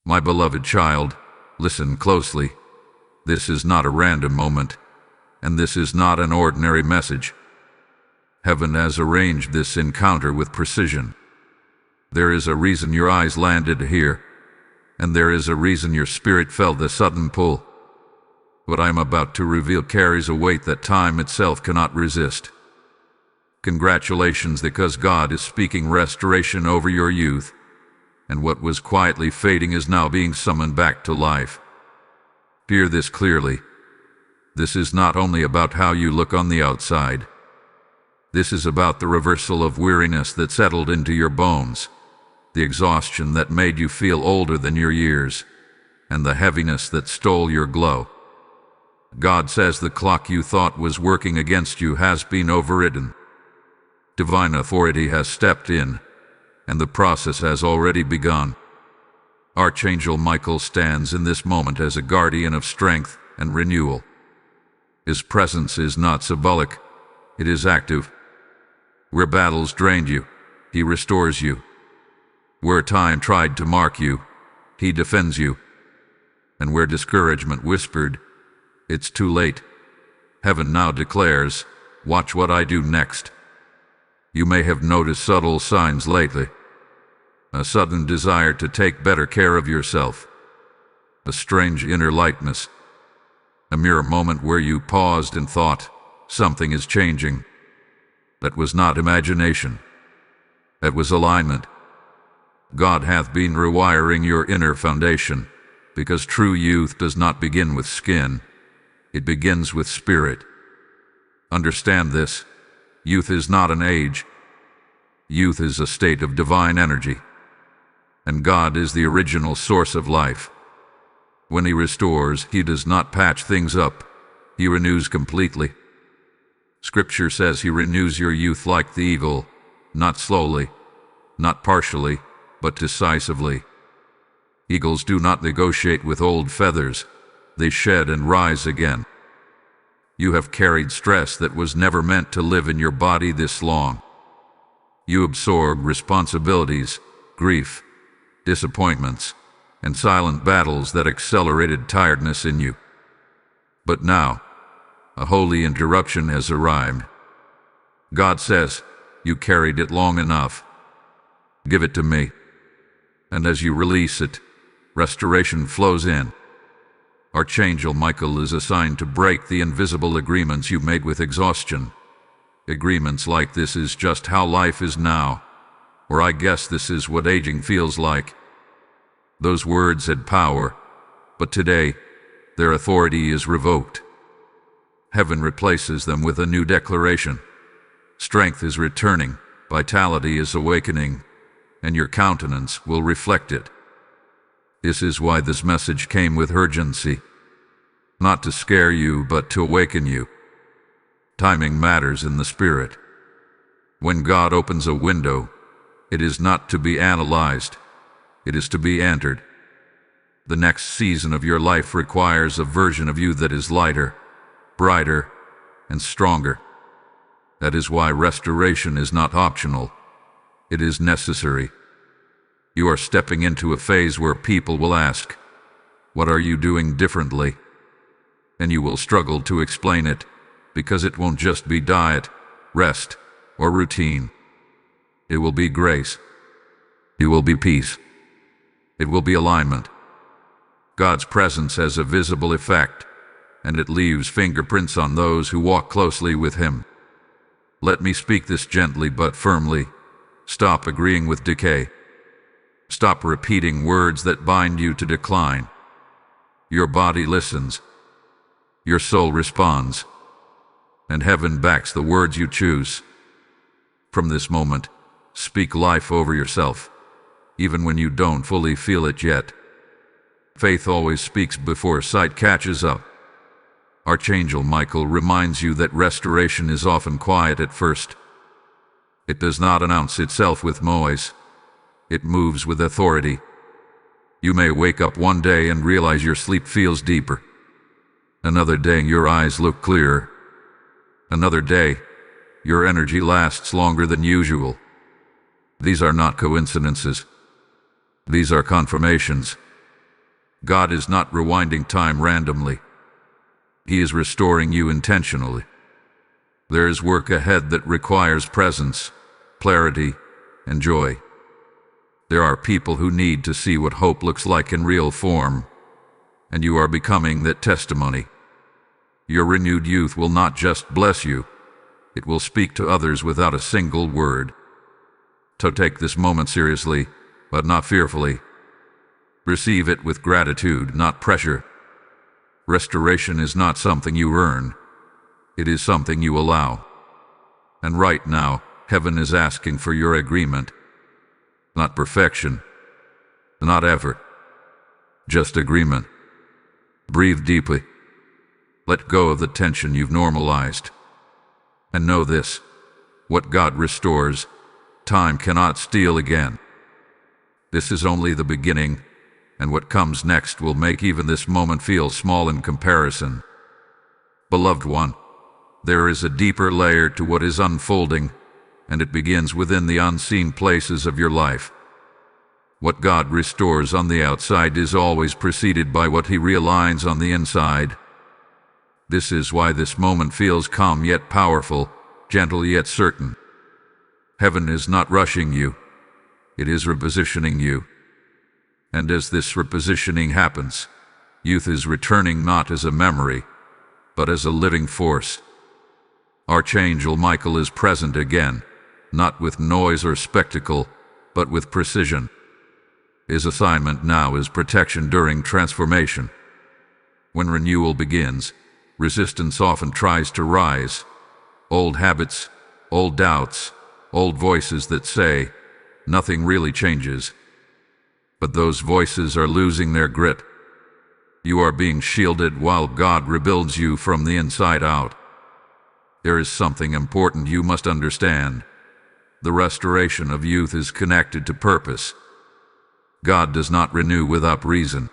My beloved child, listen closely. This is not a random moment, and this is not an ordinary message. Heaven has arranged this encounter with precision. There is a reason your eyes landed here, and there is a reason your spirit felt the sudden pull. What I am about to reveal carries a weight that time itself cannot resist. Congratulations, because God is speaking restoration over your youth, and what was quietly fading is now being summoned back to life. Hear this clearly. This is not only about how you look on the outside. This is about the reversal of weariness that settled into your bones, the exhaustion that made you feel older than your years, and the heaviness that stole your glow. God says the clock you thought was working against you has been overridden. Divine authority has stepped in, and the process has already begun. Archangel Michael stands in this moment as a guardian of strength and renewal. His presence is not symbolic, it is active. Where battles drained you, he restores you. Where time tried to mark you, he defends you. And where discouragement whispered, "It's too late," heaven now declares, "Watch what I do next." You may have noticed subtle signs lately. A sudden desire to take better care of yourself. A strange inner lightness. A mere moment where you paused and thought, something is changing. That was not imagination. That was alignment. God hath been rewiring your inner foundation, because true youth does not begin with skin. It begins with spirit. Understand this. Youth is not an age. Youth is a state of divine energy. And God is the original source of life. When he restores, he does not patch things up. He renews completely. Scripture says he renews your youth like the eagle, not slowly, not partially, but decisively. Eagles do not negotiate with old feathers. They shed and rise again. You have carried stress that was never meant to live in your body this long. You absorbed responsibilities, grief, disappointments, and silent battles that accelerated tiredness in you. But now, a holy interruption has arrived. God says, you carried it long enough. Give it to me. And as you release it, restoration flows in. Archangel Michael is assigned to break the invisible agreements you made with exhaustion. Agreements like "this is just how life is now," or "I guess this is what aging feels like." Those words had power, but today, their authority is revoked. Heaven replaces them with a new declaration. Strength is returning, vitality is awakening, and your countenance will reflect it. This is why this message came with urgency. Not to scare you, but to awaken you. Timing matters in the spirit. When God opens a window, it is not to be analyzed. It is to be entered. The next season of your life requires a version of you that is lighter, brighter, and stronger. That is why restoration is not optional. It is necessary. You are stepping into a phase where people will ask, "What are you doing differently?" And you will struggle to explain it, because it won't just be diet, rest, or routine. It will be grace. It will be peace. It will be alignment. God's presence has a visible effect, and it leaves fingerprints on those who walk closely with him. Let me speak this gently but firmly. Stop agreeing with decay. Stop repeating words that bind you to decline. Your body listens. Your soul responds. And heaven backs the words you choose. From this moment, speak life over yourself, even when you don't fully feel it yet. Faith always speaks before sight catches up. Archangel Michael reminds you that restoration is often quiet at first. It does not announce itself with noise. It moves with authority. You may wake up one day and realize your sleep feels deeper. Another day, your eyes look clearer. Another day, your energy lasts longer than usual. These are not coincidences. These are confirmations. God is not rewinding time randomly. He is restoring you intentionally. There is work ahead that requires presence, clarity, and joy. There are people who need to see what hope looks like in real form, and you are becoming that testimony. Your renewed youth will not just bless you, it will speak to others without a single word. So take this moment seriously, but not fearfully. Receive it with gratitude, not pressure. Restoration is not something you earn. It is something you allow. And right now, heaven is asking for your agreement. Not perfection, not effort, just agreement. Breathe deeply. Let go of the tension you've normalized. And know this, what God restores, time cannot steal again. This is only the beginning, and what comes next will make even this moment feel small in comparison. Beloved one, there is a deeper layer to what is unfolding, and it begins within the unseen places of your life. What God restores on the outside is always preceded by what He realigns on the inside. This is why this moment feels calm yet powerful, gentle yet certain. Heaven is not rushing you, it is repositioning you. And as this repositioning happens, youth is returning not as a memory, but as a living force. Archangel Michael is present again, not with noise or spectacle, but with precision. His assignment now is protection during transformation. When renewal begins, resistance often tries to rise. Old habits, old doubts, old voices that say, nothing really changes. But those voices are losing their grit. You are being shielded while God rebuilds you from the inside out. There is something important you must understand. The restoration of youth is connected to purpose. God does not renew without reason.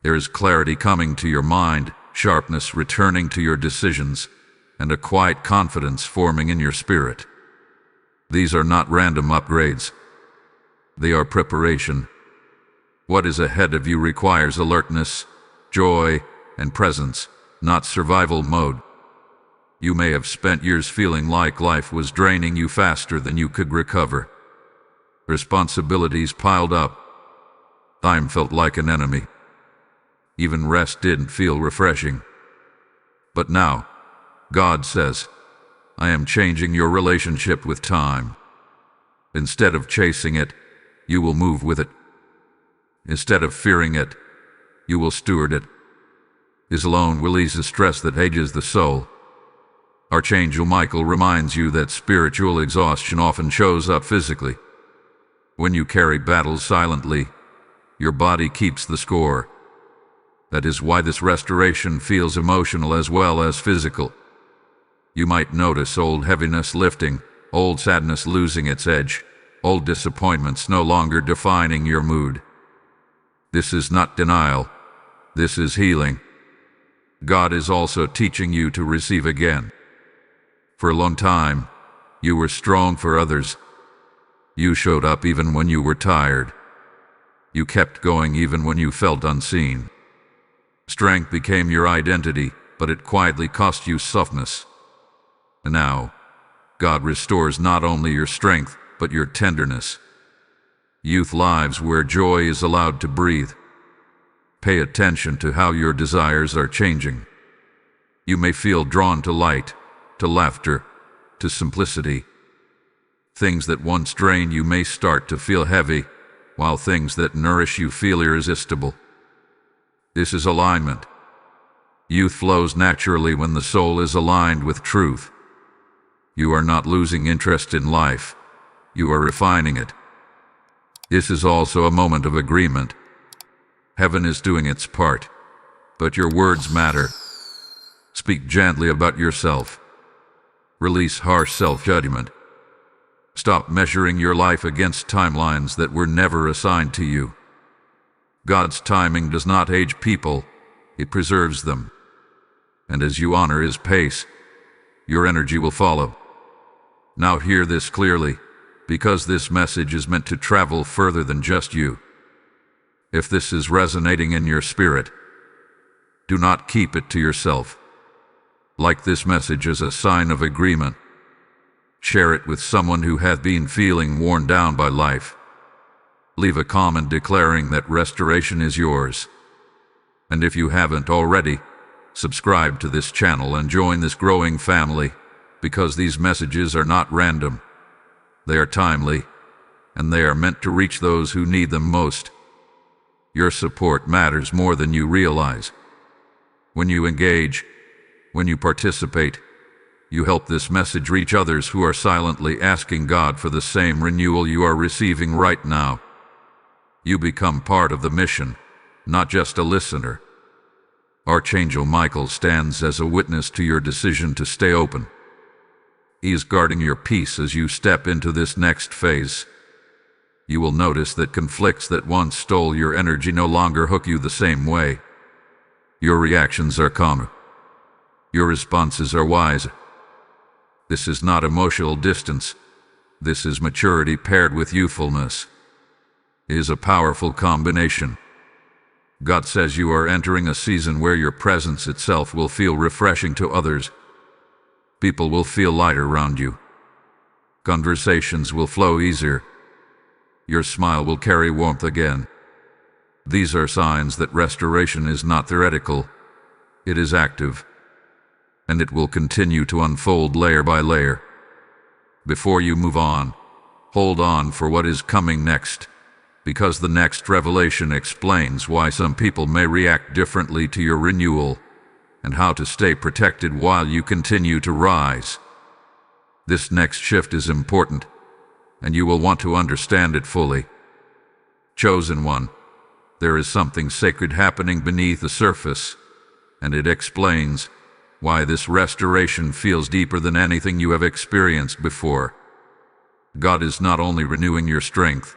There is clarity coming to your mind, sharpness returning to your decisions, and a quiet confidence forming in your spirit. These are not random upgrades. They are preparation. What is ahead of you requires alertness, joy, and presence, not survival mode. You may have spent years feeling like life was draining you faster than you could recover. Responsibilities piled up. Time felt like an enemy. Even rest didn't feel refreshing. But now, God says, I am changing your relationship with time. Instead of chasing it, you will move with it. Instead of fearing it, you will steward it. His alone will ease the stress that ages the soul. Archangel Michael reminds you that spiritual exhaustion often shows up physically. When you carry battles silently, your body keeps the score. That is why this restoration feels emotional as well as physical. You might notice old heaviness lifting, old sadness losing its edge, old disappointments no longer defining your mood. This is not denial. This is healing. God is also teaching you to receive again. For a long time, you were strong for others. You showed up even when you were tired. You kept going even when you felt unseen. Strength became your identity, but it quietly cost you softness. And now, God restores not only your strength, but your tenderness. Youth lives where joy is allowed to breathe. Pay attention to how your desires are changing. You may feel drawn to light, to laughter, to simplicity. Things that once drained you may start to feel heavy, while things that nourish you feel irresistible. This is alignment. Youth flows naturally when the soul is aligned with truth. You are not losing interest in life. You are refining it. This is also a moment of agreement. Heaven is doing its part, but your words matter. Speak gently about yourself. Release harsh self-judgment. Stop measuring your life against timelines that were never assigned to you. God's timing does not age people, it preserves them. And as you honor His pace, your energy will follow. Now hear this clearly, because this message is meant to travel further than just you. If this is resonating in your spirit, do not keep it to yourself. Like this message as a sign of agreement. Share it with someone who hath been feeling worn down by life. Leave a comment declaring that restoration is yours. And if you haven't already, subscribe to this channel and join this growing family, because these messages are not random. They are timely, and they are meant to reach those who need them most. Your support matters more than you realize. When you engage, when you participate, you help this message reach others who are silently asking God for the same renewal you are receiving right now. You become part of the mission, not just a listener. Archangel Michael stands as a witness to your decision to stay open. He is guarding your peace as you step into this next phase. You will notice that conflicts that once stole your energy no longer hook you the same way. Your reactions are calmer. Your responses are wise. This is not emotional distance. This is maturity paired with youthfulness. It is a powerful combination. God says you are entering a season where your presence itself will feel refreshing to others. People will feel lighter around you. Conversations will flow easier. Your smile will carry warmth again. These are signs that restoration is not theoretical. It is active. And it will continue to unfold layer by layer. Before you move on, hold on for what is coming next, because the next revelation explains why some people may react differently to your renewal, and how to stay protected while you continue to rise. This next shift is important, and you will want to understand it fully. Chosen one, there is something sacred happening beneath the surface, and it explains why this restoration feels deeper than anything you have experienced before. God is not only renewing your strength,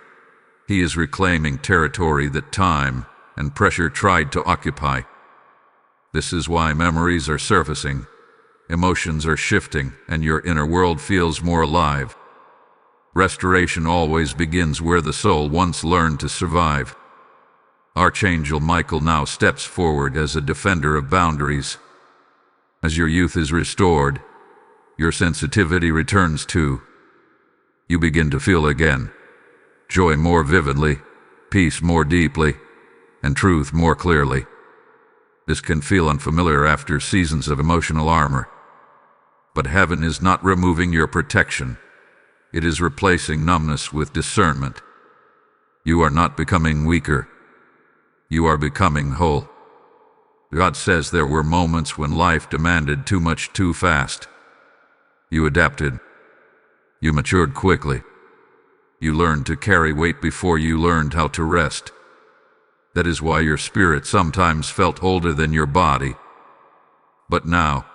He is reclaiming territory that time and pressure tried to occupy. This is why memories are surfacing, emotions are shifting, and your inner world feels more alive. Restoration always begins where the soul once learned to survive. Archangel Michael now steps forward as a defender of boundaries. As your youth is restored, your sensitivity returns too. You begin to feel again, joy more vividly, peace more deeply, and truth more clearly. This can feel unfamiliar after seasons of emotional armor. But heaven is not removing your protection. It is replacing numbness with discernment. You are not becoming weaker. You are becoming whole. God says there were moments when life demanded too much too fast. You adapted. You matured quickly. You learned to carry weight before you learned how to rest. That is why your spirit sometimes felt older than your body. But now,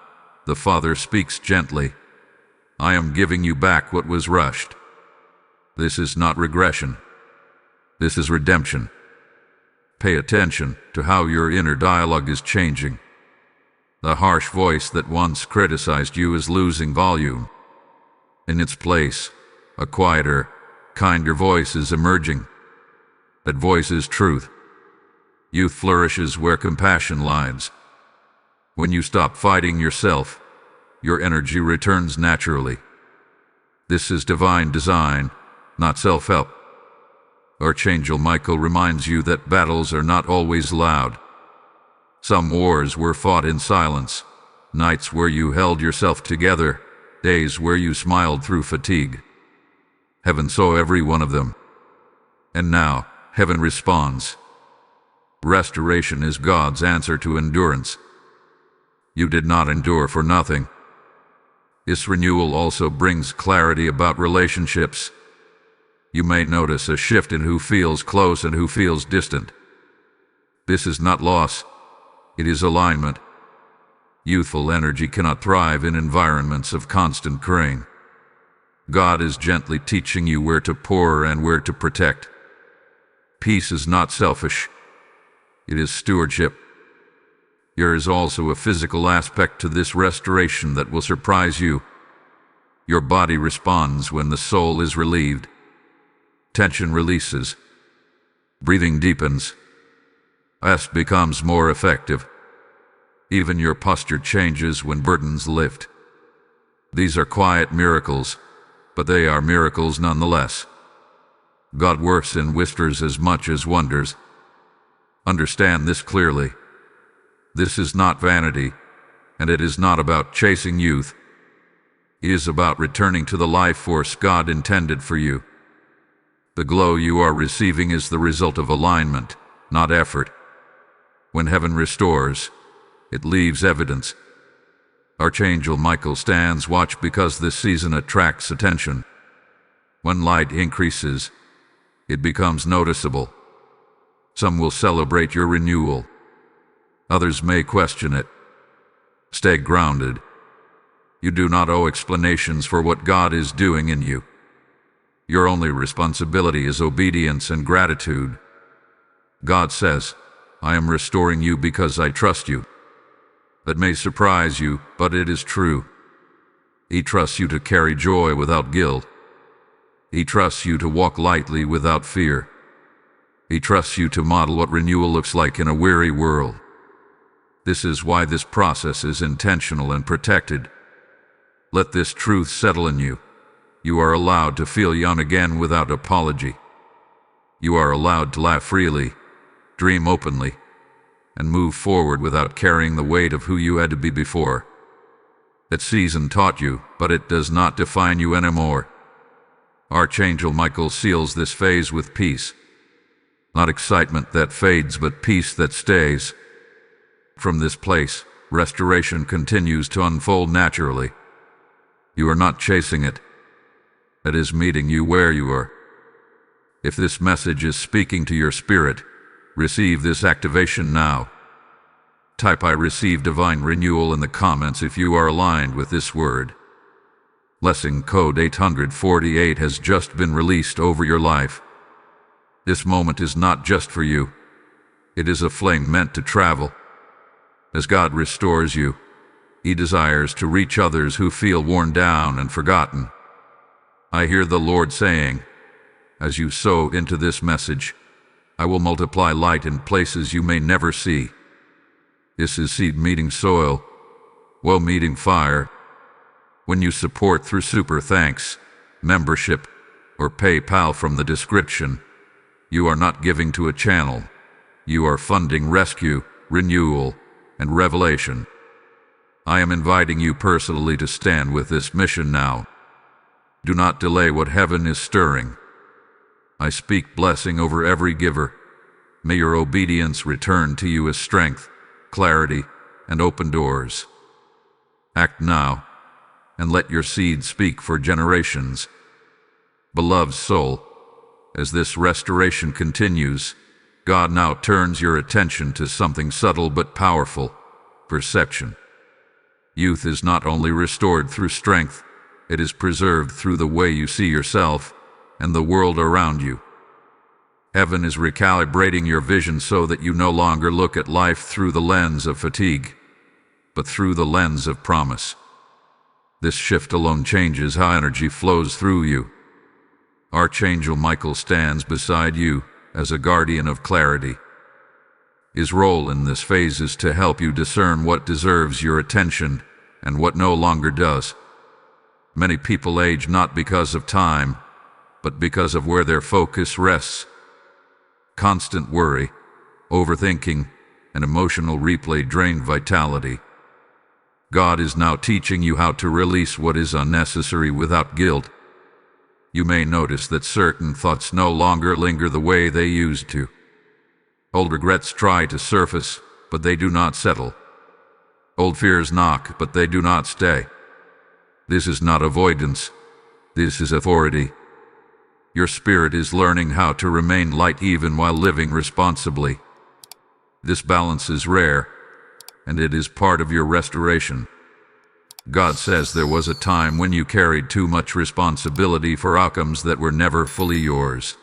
the Father speaks gently. I am giving you back what was rushed. This is not regression. This is redemption. Pay attention to how your inner dialogue is changing. The harsh voice that once criticized you is losing volume. In its place, a quieter, kinder voice is emerging. That voice is truth. Youth flourishes where compassion lies. When you stop fighting yourself, your energy returns naturally. This is divine design, not self-help. Archangel Michael reminds you that battles are not always loud. Some wars were fought in silence, nights where you held yourself together, days where you smiled through fatigue. Heaven saw every one of them. And now, heaven responds. Restoration is God's answer to endurance. You did not endure for nothing. This renewal also brings clarity about relationships. You may notice a shift in who feels close and who feels distant. This is not loss. It is alignment. Youthful energy cannot thrive in environments of constant strain. God is gently teaching you where to pour and where to protect. Peace is not selfish. It is stewardship. There is also a physical aspect to this restoration that will surprise you. Your body responds when the soul is relieved. Tension releases. Breathing deepens, rest becomes more effective. Even your posture changes when burdens lift. These are quiet miracles, but they are miracles nonetheless. God works in whispers as much as wonders. Understand this clearly. This is not vanity, and it is not about chasing youth. It is about returning to the life force God intended for you. The glow you are receiving is the result of alignment, not effort. When heaven restores, it leaves evidence. Archangel Michael stands watch because this season attracts attention. When light increases, it becomes noticeable. Some will celebrate your renewal. Others may question it. Stay grounded. You do not owe explanations for what God is doing in you. Your only responsibility is obedience and gratitude. God says, I am restoring you because I trust you. That may surprise you, but it is true. He trusts you to carry joy without guilt. He trusts you to walk lightly without fear. He trusts you to model what renewal looks like in a weary world. This is why this process is intentional and protected. Let this truth settle in you. You are allowed to feel young again without apology. You are allowed to laugh freely, dream openly, and move forward without carrying the weight of who you had to be before. That season taught you, but it does not define you anymore. Archangel Michael seals this phase with peace. Not excitement that fades, but peace that stays. From this place, restoration continues to unfold naturally. You are not chasing it. It is meeting you where you are. If this message is speaking to your spirit, receive this activation now. Type I receive divine renewal in the comments if you are aligned with this word. Blessing code 848 has just been released over your life. This moment is not just for you. It is a flame meant to travel. As God restores you, He desires to reach others who feel worn down and forgotten. I hear the Lord saying, as you sow into this message, I will multiply light in places you may never see. This is seed meeting soil, woe meeting fire. When you support through super thanks, membership, or PayPal from the description, you are not giving to a channel. You are funding rescue, renewal, and revelation. I am inviting you personally to stand with this mission now. Do not delay what heaven is stirring. I speak blessing over every giver. May your obedience return to you as strength, clarity, and open doors. Act now, and let your seed speak for generations. Beloved soul, as this restoration continues, God now turns your attention to something subtle but powerful: perception. Youth is not only restored through strength, it is preserved through the way you see yourself and the world around you. Heaven is recalibrating your vision so that you no longer look at life through the lens of fatigue, but through the lens of promise. This shift alone changes how energy flows through you. Archangel Michael stands beside you as a guardian of clarity. His role in this phase is to help you discern what deserves your attention and what no longer does. Many people age not because of time, but because of where their focus rests. Constant worry, overthinking, and emotional replay drain vitality. God is now teaching you how to release what is unnecessary without guilt. You may notice that certain thoughts no longer linger the way they used to. Old regrets try to surface, but they do not settle. Old fears knock, but they do not stay. This is not avoidance. This is authority. Your spirit is learning how to remain light even while living responsibly. This balance is rare, and it is part of your restoration. God says there was a time when you carried too much responsibility for outcomes that were never fully yours.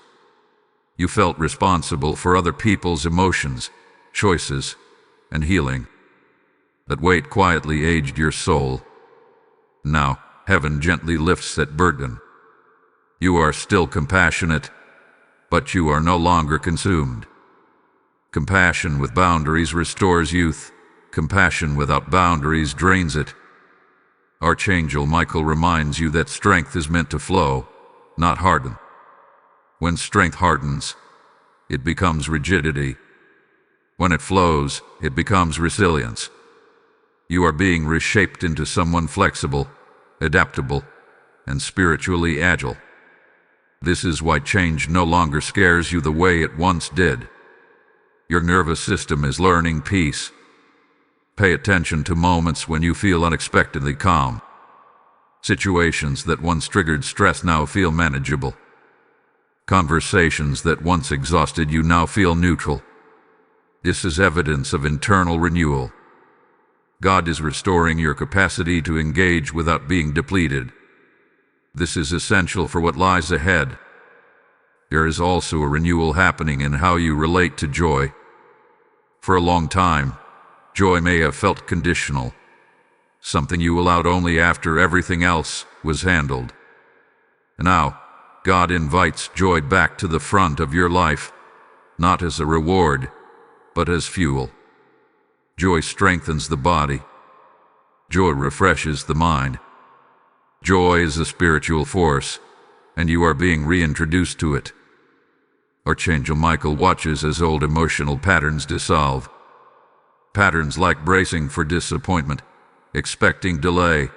You felt responsible for other people's emotions, choices, and healing. That weight quietly aged your soul. Now, heaven gently lifts that burden. You are still compassionate, but you are no longer consumed. Compassion with boundaries restores youth. Compassion without boundaries drains it. Archangel Michael reminds you that strength is meant to flow, not harden. When strength hardens, it becomes rigidity. When it flows, it becomes resilience. You are being reshaped into someone flexible, adaptable, and spiritually agile. This is why change no longer scares you the way it once did. Your nervous system is learning peace. Pay attention to moments when you feel unexpectedly calm. Situations that once triggered stress now feel manageable. Conversations that once exhausted you now feel neutral. This is evidence of internal renewal. God is restoring your capacity to engage without being depleted. This is essential for what lies ahead. There is also a renewal happening in how you relate to joy. For a long time, joy may have felt conditional, something you allowed only after everything else was handled. And now, God invites joy back to the front of your life, not as a reward, but as fuel. Joy strengthens the body. Joy refreshes the mind. Joy is a spiritual force, and you are being reintroduced to it. Archangel Michael watches as old emotional patterns dissolve. Patterns like bracing for disappointment, expecting delay,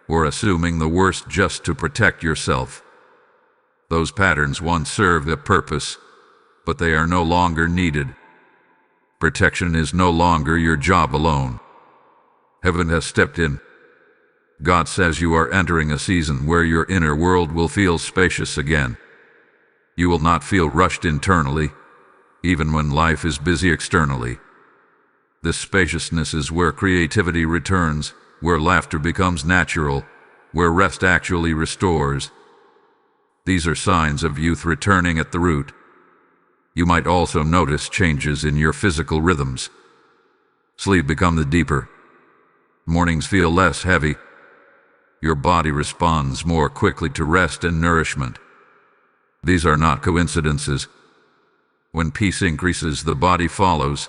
or assuming the worst just to protect yourself. Those patterns once served a purpose, but they are no longer needed. Protection is no longer your job alone. Heaven has stepped in. God says you are entering a season where your inner world will feel spacious again. You will not feel rushed internally, even when life is busy externally. This spaciousness is where creativity returns, where laughter becomes natural, where rest actually restores. These are signs of youth returning at the root. You might also notice changes in your physical rhythms. Sleep becomes deeper. Mornings feel less heavy. Your body responds more quickly to rest and nourishment. These are not coincidences. When peace increases, the body follows.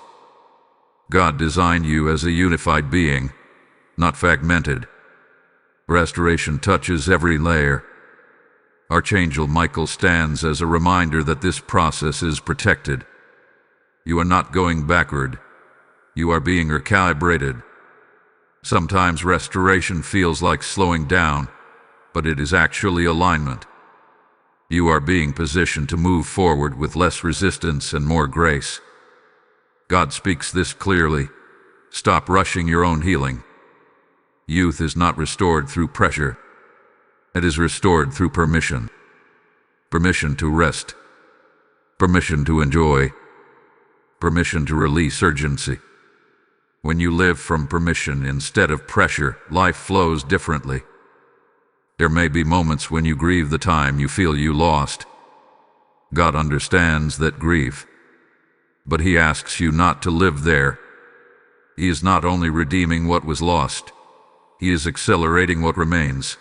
God designed you as a unified being, not fragmented. Restoration touches every layer. Archangel Michael stands as a reminder that this process is protected. You are not going backward. You are being recalibrated. Sometimes restoration feels like slowing down, but it is actually alignment. You are being positioned to move forward with less resistance and more grace. God speaks this clearly. Stop rushing your own healing. Youth is not restored through pressure. It is restored through permission. Permission to rest. Permission to enjoy. Permission to release urgency. When you live from permission instead of pressure, life flows differently. There may be moments when you grieve the time you feel you lost. God understands that grief, but He asks you not to live there. He is not only redeeming what was lost, He is accelerating what remains.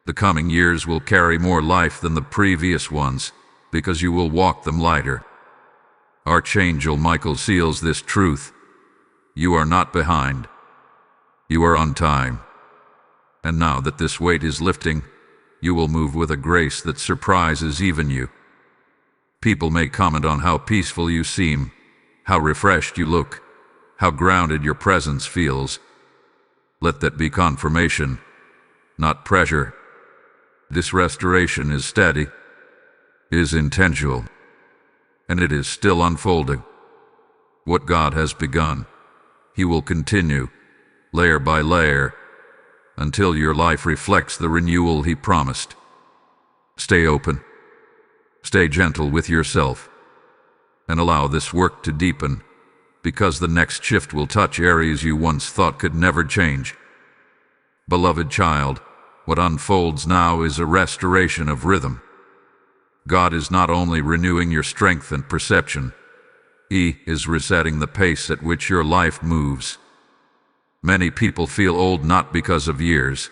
The coming years will carry more life than the previous ones, because you will walk them lighter. Archangel Michael seals this truth. You are not behind. You are on time. And now that this weight is lifting, you will move with a grace that surprises even you. People may comment on how peaceful you seem, how refreshed you look, how grounded your presence feels. Let that be confirmation, not pressure. This restoration is steady, is intentional, and it is still unfolding. What God has begun, He will continue, layer by layer, until your life reflects the renewal He promised. Stay open, stay gentle with yourself, and allow this work to deepen, because the next shift will touch areas you once thought could never change. Beloved child, what unfolds now is a restoration of rhythm. God is not only renewing your strength and perception, He is resetting the pace at which your life moves. Many people feel old not because of years,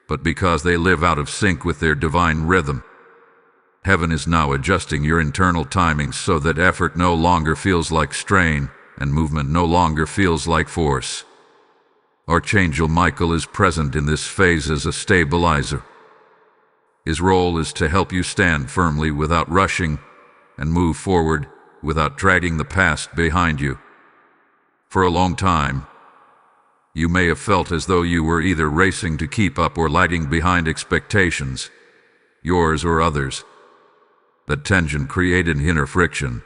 but because they live out of sync with their divine rhythm. Heaven is now adjusting your internal timings so that effort no longer feels like strain and movement no longer feels like force. Archangel Michael is present in this phase as a stabilizer. His role is to help you stand firmly without rushing and move forward without dragging the past behind you. For a long time, you may have felt as though you were either racing to keep up or lagging behind expectations, yours or others. That tension created inner friction,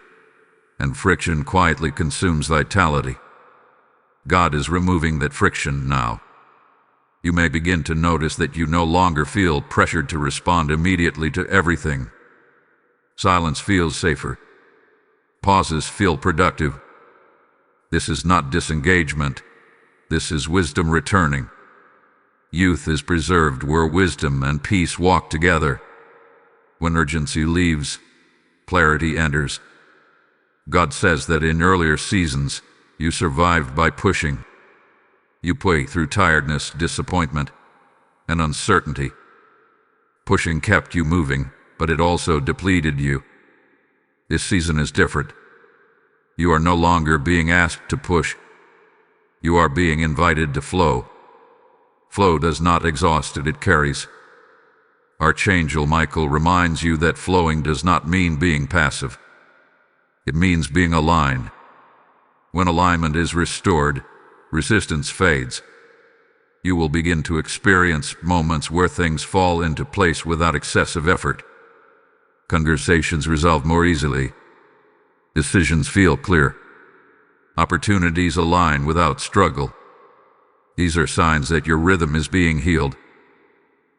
and friction quietly consumes vitality. God is removing that friction now. You may begin to notice that you no longer feel pressured to respond immediately to everything. Silence feels safer. Pauses feel productive. This is not disengagement. This is wisdom returning. Youth is preserved where wisdom and peace walk together. When urgency leaves, clarity enters. God says that in earlier seasons, you survived by pushing. You pushed through tiredness, disappointment, and uncertainty. Pushing kept you moving, but it also depleted you. This season is different. You are no longer being asked to push. You are being invited to flow. Flow does not exhaust it carries. Archangel Michael reminds you that flowing does not mean being passive. It means being aligned. When alignment is restored, resistance fades. You will begin to experience moments where things fall into place without excessive effort. Conversations resolve more easily. Decisions feel clear. Opportunities align without struggle. These are signs that your rhythm is being healed.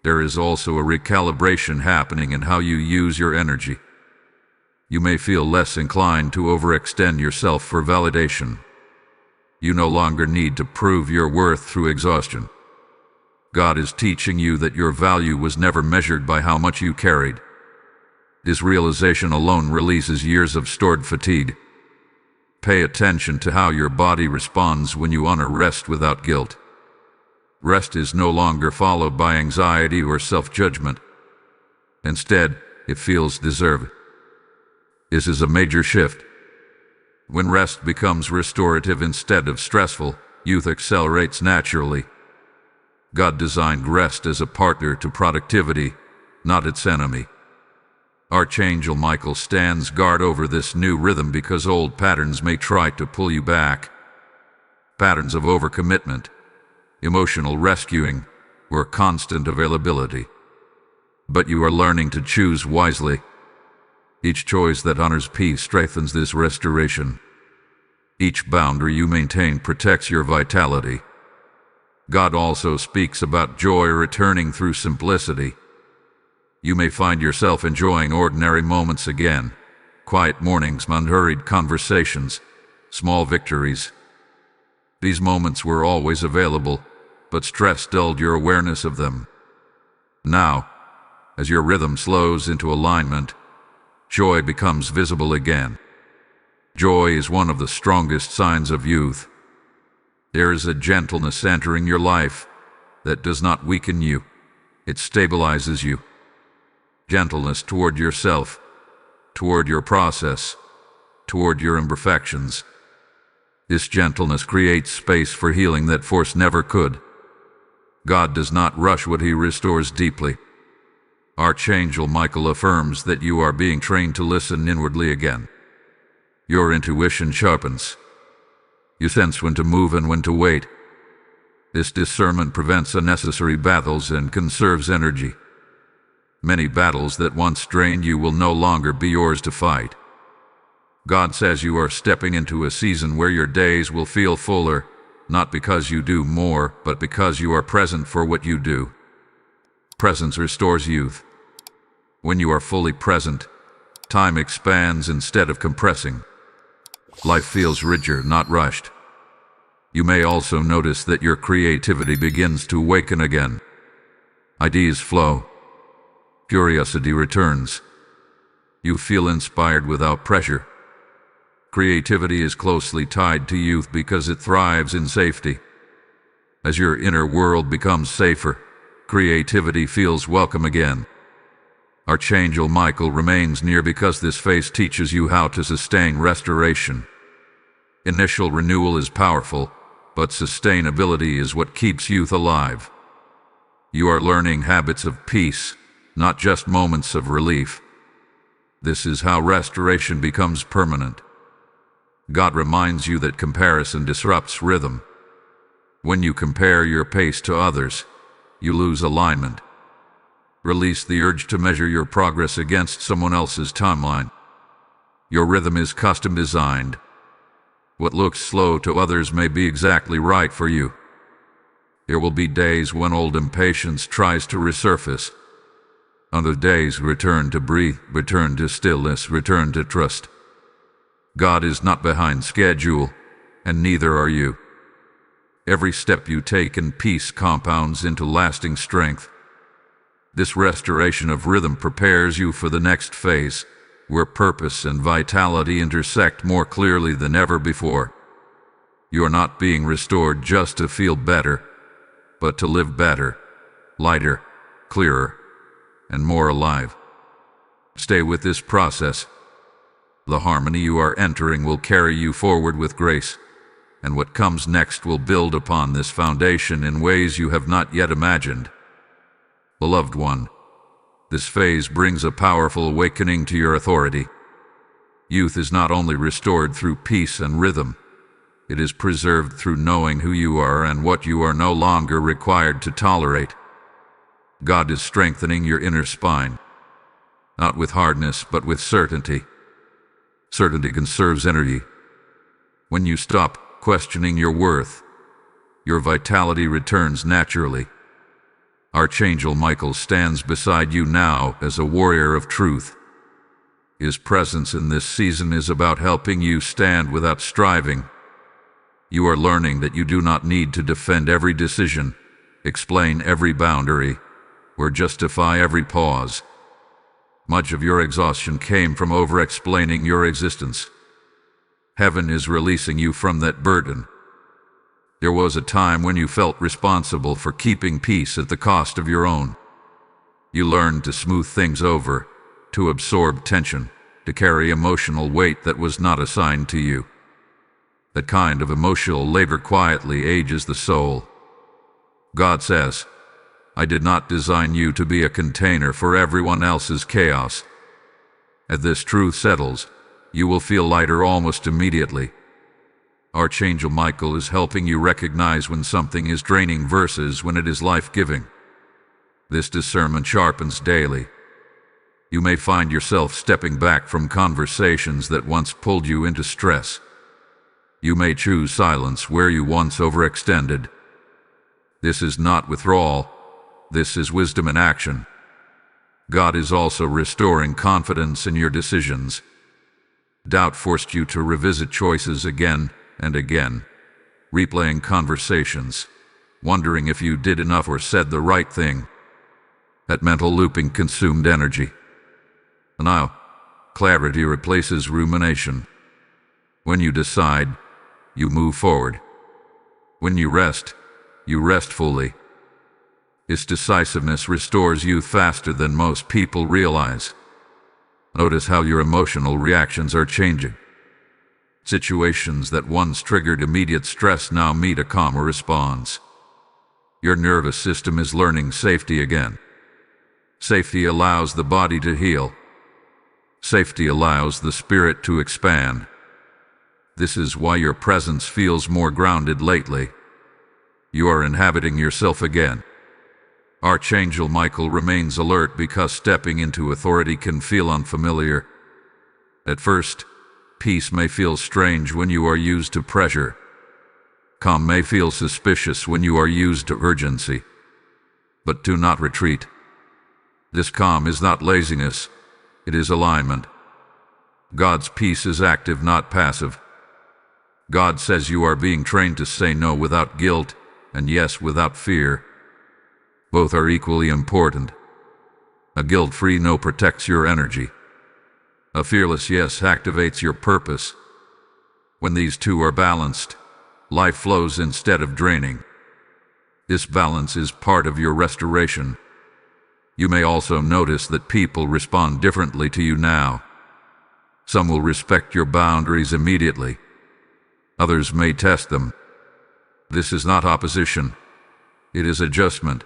There is also a recalibration happening in how you use your energy. You may feel less inclined to overextend yourself for validation. You no longer need to prove your worth through exhaustion. God is teaching you that your value was never measured by how much you carried. This realization alone releases years of stored fatigue. Pay attention to how your body responds when you honor rest without guilt. Rest is no longer followed by anxiety or self-judgment. Instead, it feels deserved. This is a major shift. When rest becomes restorative instead of stressful, youth accelerates naturally. God designed rest as a partner to productivity, not its enemy. Archangel Michael stands guard over this new rhythm because old patterns may try to pull you back. Patterns of overcommitment, emotional rescuing, or constant availability. But you are learning to choose wisely. Each choice that honors peace strengthens this restoration. Each boundary you maintain protects your vitality. God also speaks about joy returning through simplicity. You may find yourself enjoying ordinary moments again. Quiet mornings, unhurried conversations, small victories. These moments were always available, but stress dulled your awareness of them. Now, as your rhythm slows into alignment, joy becomes visible again. Joy is one of the strongest signs of youth. There is a gentleness entering your life that does not weaken you. It stabilizes you. Gentleness toward yourself, toward your process, toward your imperfections. This gentleness creates space for healing that force never could. God does not rush what he restores deeply. Archangel Michael affirms that you are being trained to listen inwardly again. Your intuition sharpens. You sense when to move and when to wait. This discernment prevents unnecessary battles and conserves energy. Many battles that once drained you will no longer be yours to fight. God says you are stepping into a season where your days will feel fuller, not because you do more, but because you are present for what you do. Presence restores youth. When you are fully present, time expands instead of compressing. Life feels richer, not rushed. You may also notice that your creativity begins to awaken again. Ideas flow. Curiosity returns. You feel inspired without pressure. Creativity is closely tied to youth because it thrives in safety. As your inner world becomes safer, creativity feels welcome again. Archangel Michael remains near because this phase teaches you how to sustain restoration. Initial renewal is powerful, but sustainability is what keeps youth alive. You are learning habits of peace, not just moments of relief. This is how restoration becomes permanent. God reminds you that comparison disrupts rhythm. When you compare your pace to others, you lose alignment. Release the urge to measure your progress against someone else's timeline. Your rhythm is custom designed. What looks slow to others may be exactly right for you. There will be days when old impatience tries to resurface. Other days return to breathe, return to stillness, return to trust. God is not behind schedule, and neither are you. Every step you take in peace compounds into lasting strength. This restoration of rhythm prepares you for the next phase, where purpose and vitality intersect more clearly than ever before. You are not being restored just to feel better, but to live better, lighter, clearer, and more alive. Stay with this process. The harmony you are entering will carry you forward with grace, and what comes next will build upon this foundation in ways you have not yet imagined. Beloved one, this phase brings a powerful awakening to your authority. Youth is not only restored through peace and rhythm, it is preserved through knowing who you are and what you are no longer required to tolerate. God is strengthening your inner spine, not with hardness, but with certainty. Certainty conserves energy. When you stop questioning your worth, your vitality returns naturally. Archangel Michael stands beside you now as a warrior of truth. His presence in this season is about helping you stand without striving. You are learning that you do not need to defend every decision, explain every boundary, or justify every pause. Much of your exhaustion came from over-explaining your existence. Heaven is releasing you from that burden. There was a time when you felt responsible for keeping peace at the cost of your own. You learned to smooth things over, to absorb tension, to carry emotional weight that was not assigned to you. That kind of emotional labor quietly ages the soul. God says, I did not design you to be a container for everyone else's chaos. As this truth settles, you will feel lighter almost immediately. Archangel Michael is helping you recognize when something is draining versus when it is life-giving. This discernment sharpens daily. You may find yourself stepping back from conversations that once pulled you into stress. You may choose silence where you once overextended. This is not withdrawal. This is wisdom in action. God is also restoring confidence in your decisions. Doubt forced you to revisit choices again and again, replaying conversations, wondering if you did enough or said the right thing. That mental looping consumed energy. Now, clarity replaces rumination. When you decide, you move forward. When you rest fully. Its decisiveness restores you faster than most people realize. Notice how your emotional reactions are changing. Situations that once triggered immediate stress now meet a calmer response. Your nervous system is learning safety again. Safety allows the body to heal. Safety allows the spirit to expand. This is why your presence feels more grounded lately. You are inhabiting yourself again. Archangel Michael remains alert because stepping into authority can feel unfamiliar. At first, peace may feel strange when you are used to pressure. Calm may feel suspicious when you are used to urgency. But do not retreat. This calm is not laziness, it is alignment. God's peace is active, not passive. God says you are being trained to say no without guilt and yes without fear. Both are equally important. A guilt-free no protects your energy. A fearless yes activates your purpose. When these two are balanced, life flows instead of draining. This balance is part of your restoration. You may also notice that people respond differently to you now. Some will respect your boundaries immediately. Others may test them. This is not opposition. It is adjustment.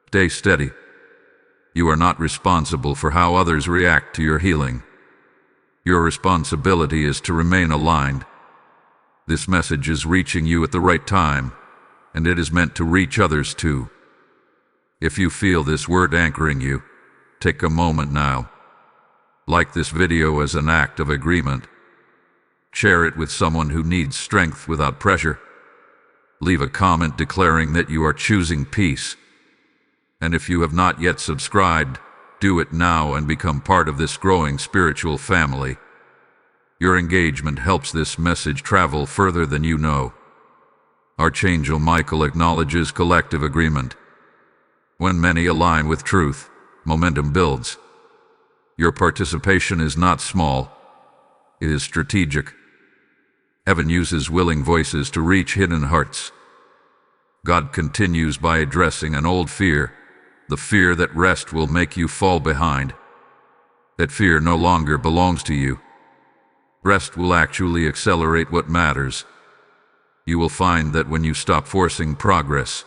Stay steady. You are not responsible for how others react to your healing. Your responsibility is to remain aligned. This message is reaching you at the right time, and it is meant to reach others too. If you feel this word anchoring you, take a moment now. Like this video as an act of agreement. Share it with someone who needs strength without pressure. Leave a comment declaring that you are choosing peace. And if you have not yet subscribed, do it now and become part of this growing spiritual family. Your engagement helps this message travel further than you know. Archangel Michael acknowledges collective agreement. When many align with truth, momentum builds. Your participation is not small, it is strategic. Heaven uses willing voices to reach hidden hearts. God continues by addressing an old fear, the fear that rest will make you fall behind. That fear no longer belongs to you. Rest will actually accelerate what matters. You will find that when you stop forcing progress,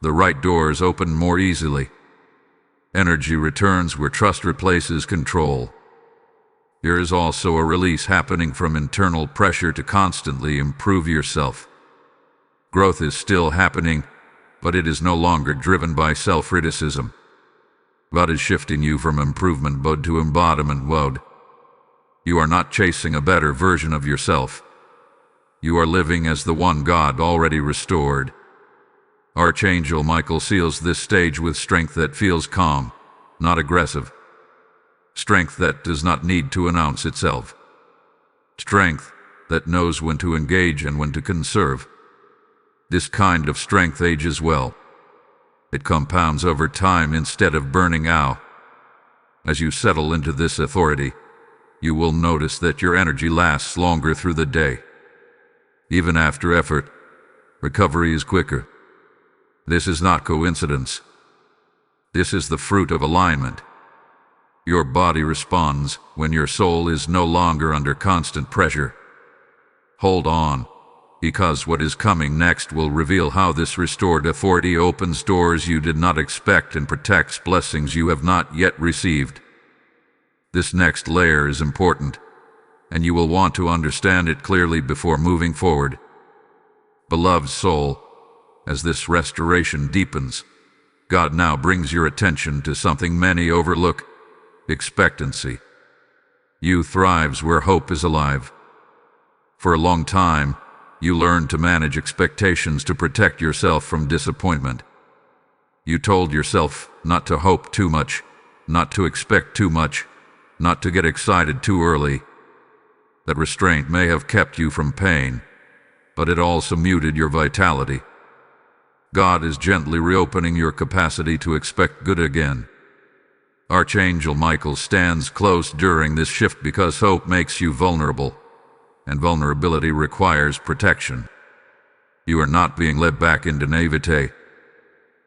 the right doors open more easily. Energy returns where trust replaces control. There is also a release happening from internal pressure to constantly improve yourself. Growth is still happening, but it is no longer driven by self-criticism. God is shifting you from improvement mode to embodiment mode. You are not chasing a better version of yourself. You are living as the one God already restored. Archangel Michael seals this stage with strength that feels calm, not aggressive. Strength that does not need to announce itself. Strength that knows when to engage and when to conserve. This kind of strength ages well. It compounds over time instead of burning out. As you settle into this authority, you will notice that your energy lasts longer through the day. Even after effort, recovery is quicker. This is not coincidence. This is the fruit of alignment. Your body responds when your soul is no longer under constant pressure. Hold on, because what is coming next will reveal how this restored authority opens doors you did not expect and protects blessings you have not yet received. This next layer is important, and you will want to understand it clearly before moving forward. Beloved soul, as this restoration deepens, God now brings your attention to something many overlook: expectancy. You thrives where hope is alive. For a long time, you learned to manage expectations to protect yourself from disappointment. You told yourself not to hope too much, not to expect too much, not to get excited too early. That restraint may have kept you from pain, but it also muted your vitality. God is gently reopening your capacity to expect good again. Archangel Michael stands close during this shift because hope makes you vulnerable, and vulnerability requires protection. You are not being led back into naivete.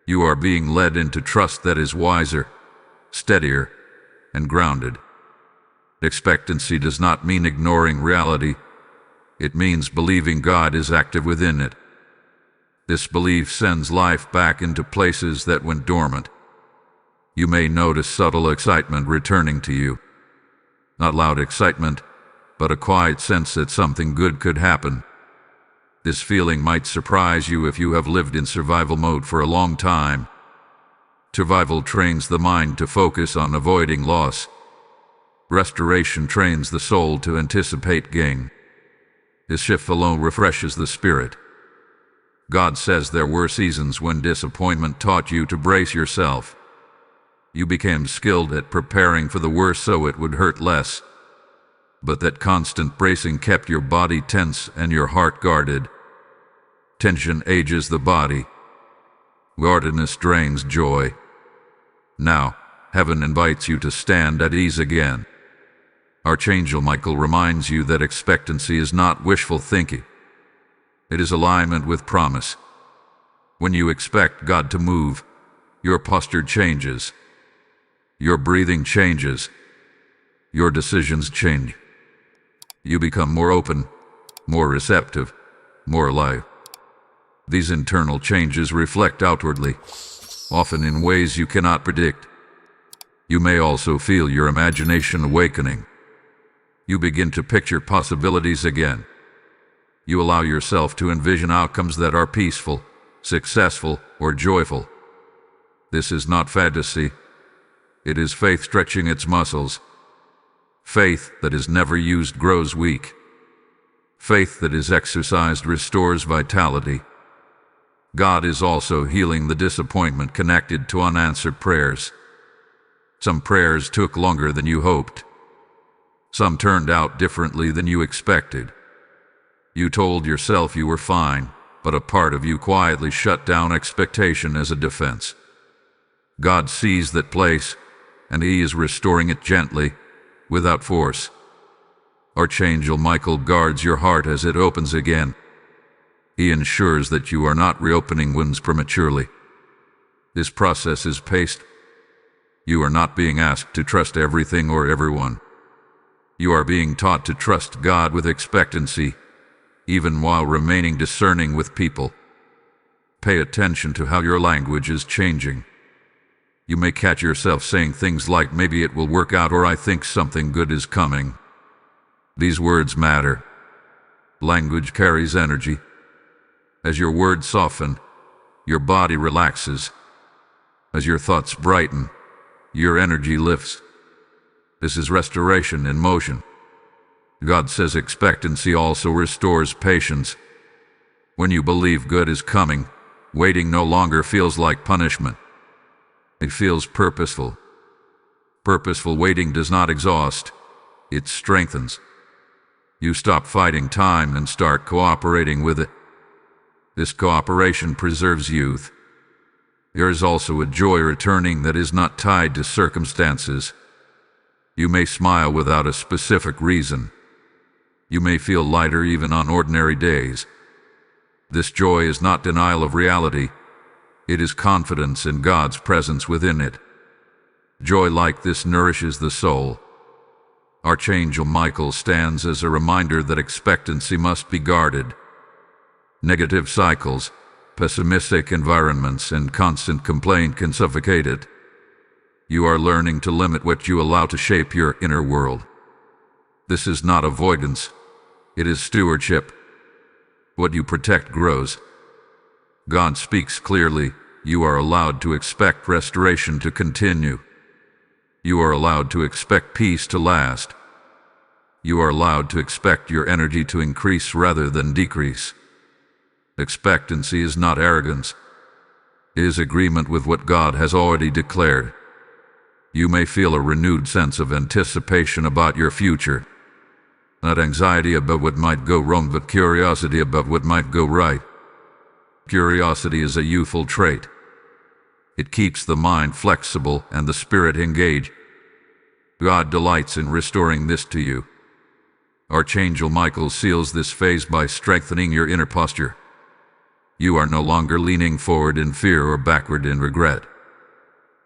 You are being led into trust that is wiser, steadier, and grounded. Expectancy does not mean ignoring reality. It means believing God is active within it. This belief sends life back into places that went dormant. You may notice subtle excitement returning to you. Not loud excitement, but a quiet sense that something good could happen. This feeling might surprise you if you have lived in survival mode for a long time. Survival trains the mind to focus on avoiding loss. Restoration trains the soul to anticipate gain. This shift alone refreshes the spirit. God says there were seasons when disappointment taught you to brace yourself. You became skilled at preparing for the worst so it would hurt less. But that constant bracing kept your body tense and your heart guarded. Tension ages the body. Guardedness drains joy. Now, heaven invites you to stand at ease again. Archangel Michael reminds you that expectancy is not wishful thinking. It is alignment with promise. When you expect God to move, Your posture changes. Your breathing changes. Your decisions change. You become more open, more receptive, more alive. These internal changes reflect outwardly, often in ways you cannot predict. You may also feel your imagination awakening. You begin to picture possibilities again. You allow yourself to envision outcomes that are peaceful, successful, or joyful. This is not fantasy. It is faith stretching its muscles. Faith that is never used grows weak. Faith that is exercised restores vitality. God is also healing the disappointment connected to unanswered prayers. Some prayers took longer than you hoped. Some turned out differently than you expected. You told yourself you were fine, but a part of you quietly shut down expectation as a defense. God sees that place, and He is restoring it gently, without force. Archangel Michael guards your heart as it opens again. He ensures that you are not reopening wounds prematurely. This process is paced. You are not being asked to trust everything or everyone. You are being taught to trust God with expectancy, even while remaining discerning with people. Pay attention to how your language is changing. You may catch yourself saying things like, "Maybe it will work out," or "I think something good is coming." These words matter. Language carries energy. As your words soften, your body relaxes. As your thoughts brighten, your energy lifts. This is restoration in motion. God says expectancy also restores patience. When you believe good is coming, waiting no longer feels like punishment. It feels purposeful. Purposeful waiting does not exhaust, it strengthens. You stop fighting time and start cooperating with it. This cooperation preserves youth. There is also a joy returning that is not tied to circumstances. You may smile without a specific reason. You may feel lighter even on ordinary days. This joy is not denial of reality. It is confidence in God's presence within it. Joy like this nourishes the soul. Archangel Michael stands as a reminder that expectancy must be guarded. Negative cycles, pessimistic environments, and constant complaint can suffocate it. You are learning to limit what you allow to shape your inner world. This is not avoidance. It is stewardship. What you protect grows. God speaks clearly. You are allowed to expect restoration to continue. You are allowed to expect peace to last. You are allowed to expect your energy to increase rather than decrease. Expectancy is not arrogance. It is agreement with what God has already declared. You may feel a renewed sense of anticipation about your future. Not anxiety about what might go wrong, but curiosity about what might go right. Curiosity is a youthful trait. It keeps the mind flexible and the spirit engaged. God delights in restoring this to you. Archangel Michael seals this phase by strengthening your inner posture. You are no longer leaning forward in fear or backward in regret.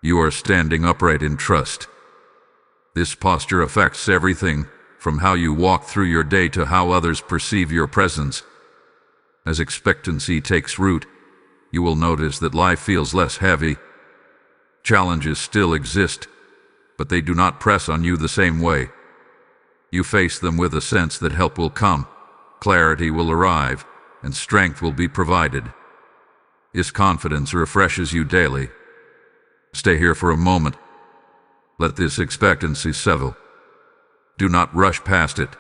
You are standing upright in trust. This posture affects everything, from how you walk through your day to how others perceive your presence. As expectancy takes root, you will notice that life feels less heavy. Challenges still exist, but they do not press on you the same way. You face them with a sense that help will come, clarity will arrive, and strength will be provided. This confidence refreshes you daily. Stay here for a moment. Let this expectancy settle. Do not rush past it.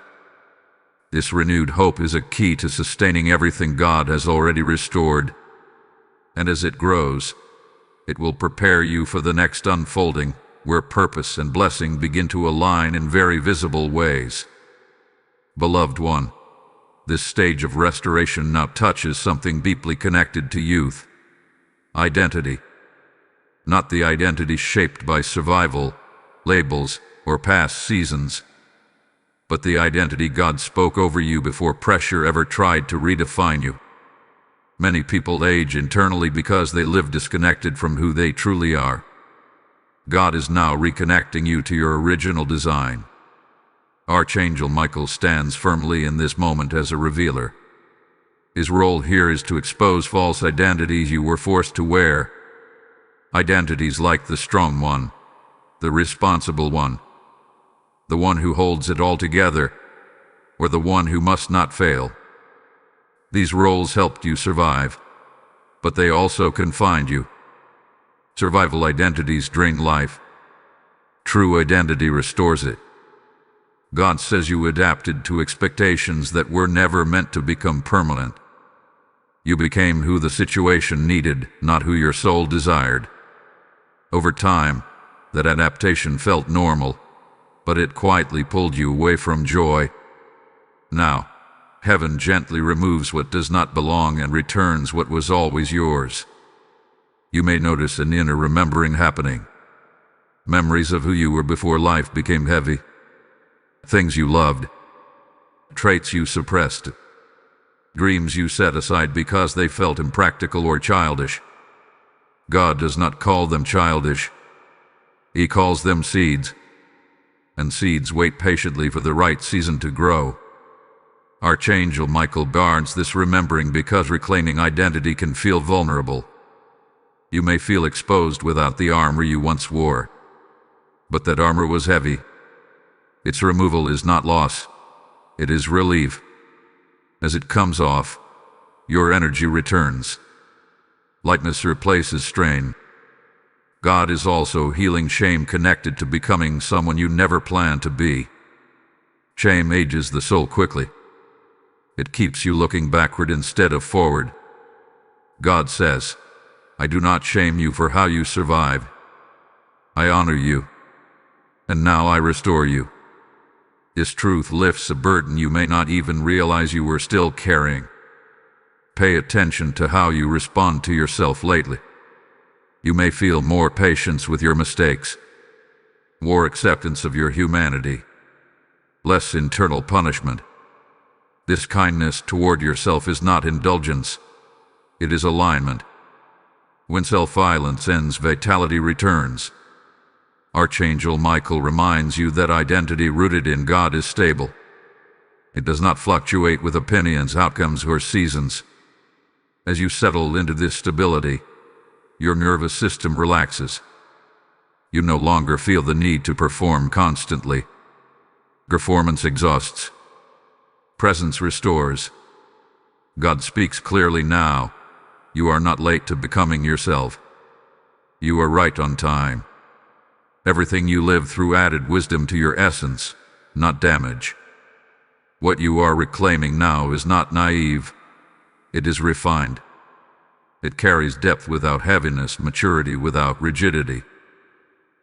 This renewed hope is a key to sustaining everything God has already restored. And as it grows, it will prepare you for the next unfolding, where purpose and blessing begin to align in very visible ways. Beloved one, this stage of restoration now touches something deeply connected to youth. Identity. Not the identity shaped by survival, labels, or past seasons, but the identity God spoke over you before pressure ever tried to redefine you. Many people age internally because they live disconnected from who they truly are. God is now reconnecting you to your original design. Archangel Michael stands firmly in this moment as a revealer. His role here is to expose false identities you were forced to wear. Identities like the strong one, the responsible one, the one who holds it all together, or the one who must not fail. These roles helped you survive, but they also confined you. Survival identities drain life. True identity restores it. God says you adapted to expectations that were never meant to become permanent. You became who the situation needed, not who your soul desired. Over time, that adaptation felt normal, but it quietly pulled you away from joy. Now, heaven gently removes what does not belong and returns what was always yours. You may notice an inner remembering happening. Memories of who you were before life became heavy. Things you loved, traits you suppressed, dreams you set aside because they felt impractical or childish. God does not call them childish. He calls them seeds, and seeds wait patiently for the right season to grow. Archangel Michael guards this remembering because reclaiming identity can feel vulnerable. You may feel exposed without the armor you once wore, but that armor was heavy. Its removal is not loss, it is relief. As it comes off, your energy returns. Lightness replaces strain. God is also healing shame connected to becoming someone you never planned to be. Shame ages the soul quickly. It keeps you looking backward instead of forward. God says, I do not shame you for how you survived. I honor you, and now I restore you. This truth lifts a burden you may not even realize you were still carrying. Pay attention to how you respond to yourself lately. You may feel more patience with your mistakes, more acceptance of your humanity, less internal punishment. This kindness toward yourself is not indulgence, it is alignment. When self-violence ends, vitality returns. Archangel Michael reminds you that identity rooted in God is stable. It does not fluctuate with opinions, outcomes, or seasons. As you settle into this stability, your nervous system relaxes. You no longer feel the need to perform constantly. Performance exhausts. Presence restores. God speaks clearly now. You are not late to becoming yourself. You are right on time. Everything you lived through added wisdom to your essence, not damage. What you are reclaiming now is not naive. It is refined. It carries depth without heaviness, maturity without rigidity.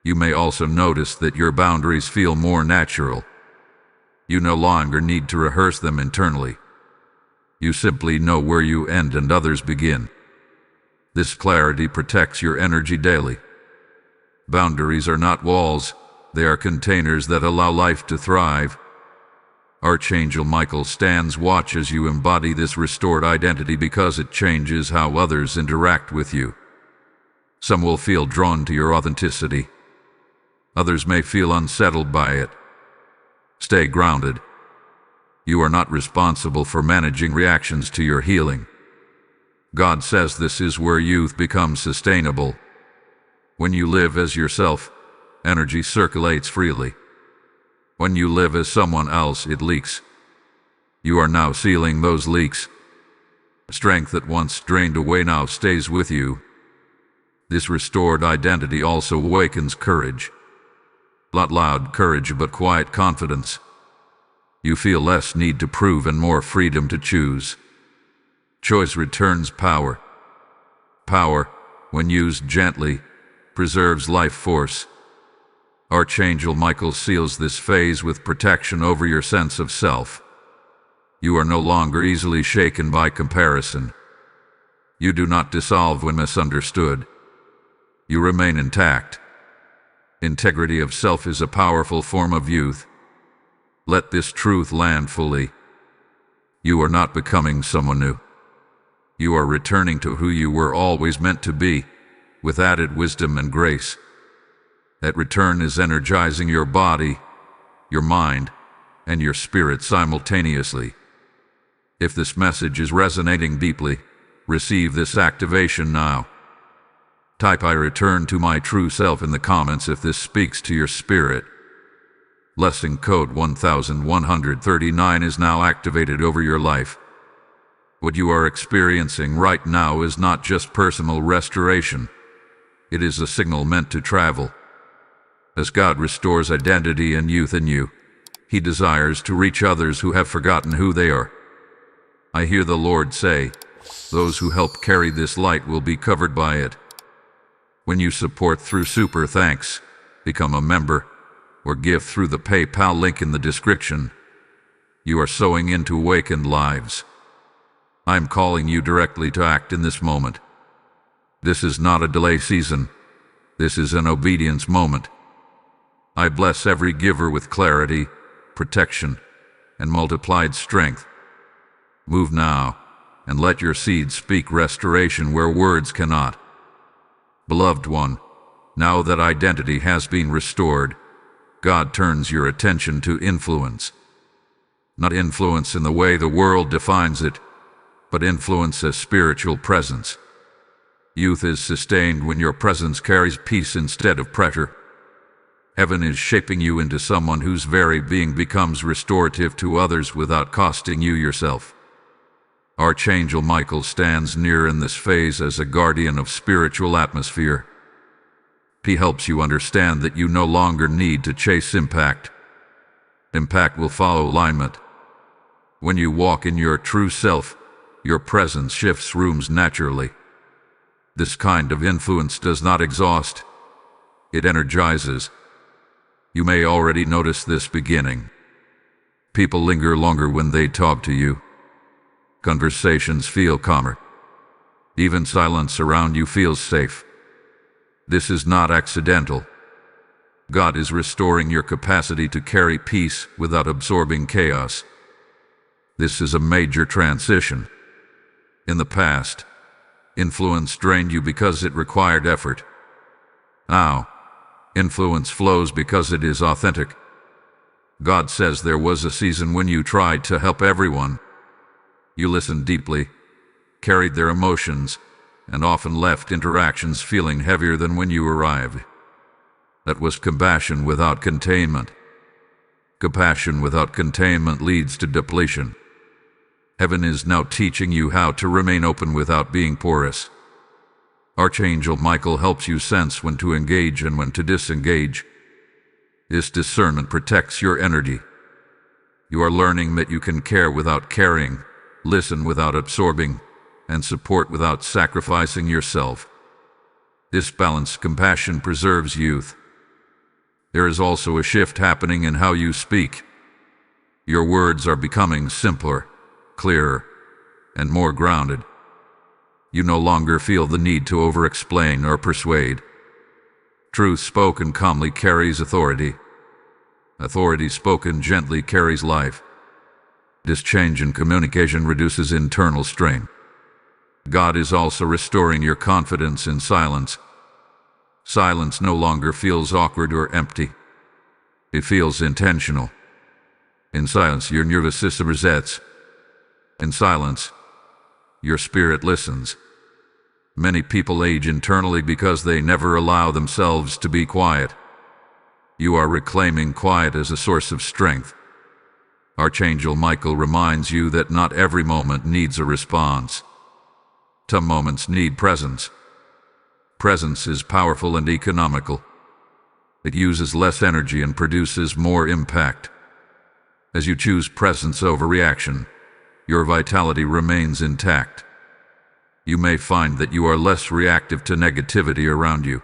You may also notice that your boundaries feel more natural. You no longer need to rehearse them internally. You simply know where you end and others begin. This clarity protects your energy daily. Boundaries are not walls, they are containers that allow life to thrive. Archangel Michael stands watch as you embody this restored identity because it changes how others interact with you. Some will feel drawn to your authenticity. Others may feel unsettled by it. Stay grounded. You are not responsible for managing reactions to your healing. God says this is where youth becomes sustainable. When you live as yourself, energy circulates freely. When you live as someone else, it leaks. You are now sealing those leaks. Strength that once drained away now stays with you. This restored identity also awakens courage. Not loud courage, but quiet confidence. You feel less need to prove and more freedom to choose. Choice returns power. Power, when used gently, preserves life force. Archangel Michael seals this phase with protection over your sense of self. You are no longer easily shaken by comparison. You do not dissolve when misunderstood. You remain intact. Integrity of self is a powerful form of youth. Let this truth land fully. You are not becoming someone new. You are returning to who you were always meant to be, with added wisdom and grace. That return is energizing your body, your mind, and your spirit simultaneously. If this message is resonating deeply, receive this activation now. Type "I return to my true self" in the comments if this speaks to your spirit. Blessing code 1139 is now activated over your life. What you are experiencing right now is not just personal restoration. It is a signal meant to travel. As God restores identity and youth in you, He desires to reach others who have forgotten who they are. I hear the Lord say, those who help carry this light will be covered by it. When you support through Super Thanks, become a member, or give through the PayPal link in the description, you are sowing into awakened lives. I'm calling you directly to act in this moment. This is not a delay season. This is an obedience moment. I bless every giver with clarity, protection, and multiplied strength. Move now, and let your seed speak restoration where words cannot. Beloved one, now that identity has been restored, God turns your attention to influence. Not influence in the way the world defines it, but influence as spiritual presence. Youth is sustained when your presence carries peace instead of pressure. Heaven is shaping you into someone whose very being becomes restorative to others without costing you yourself. Archangel Michael stands near in this phase as a guardian of spiritual atmosphere. He helps you understand that you no longer need to chase impact. Impact will follow alignment. When you walk in your true self, your presence shifts rooms naturally. This kind of influence does not exhaust. It energizes. You may already notice this beginning. People linger longer when they talk to you. Conversations feel calmer. Even silence around you feels safe. This is not accidental. God is restoring your capacity to carry peace without absorbing chaos. This is a major transition. In the past, influence drained you because it required effort. Now, influence flows because it is authentic. God says there was a season when you tried to help everyone. You listened deeply, carried their emotions, and often left interactions feeling heavier than when you arrived. That was compassion without containment. Compassion without containment leads to depletion. Heaven is now teaching you how to remain open without being porous. Archangel Michael helps you sense when to engage and when to disengage. This discernment protects your energy. You are learning that you can care without caring, listen without absorbing, and support without sacrificing yourself. This balanced compassion preserves youth. There is also a shift happening in how you speak. Your words are becoming simpler, clearer, and more grounded. You no longer feel the need to over-explain or persuade. Truth spoken calmly carries authority. Authority spoken gently carries life. This change in communication reduces internal strain. God is also restoring your confidence in silence. Silence no longer feels awkward or empty. It feels intentional. In silence, your nervous system resets. In silence, your spirit listens. Many people age internally because they never allow themselves to be quiet. You are reclaiming quiet as a source of strength. Archangel Michael reminds you that not every moment needs a response. Some moments need presence. Presence is powerful and economical. It uses less energy and produces more impact. As you choose presence over reaction, your vitality remains intact. You may find that you are less reactive to negativity around you.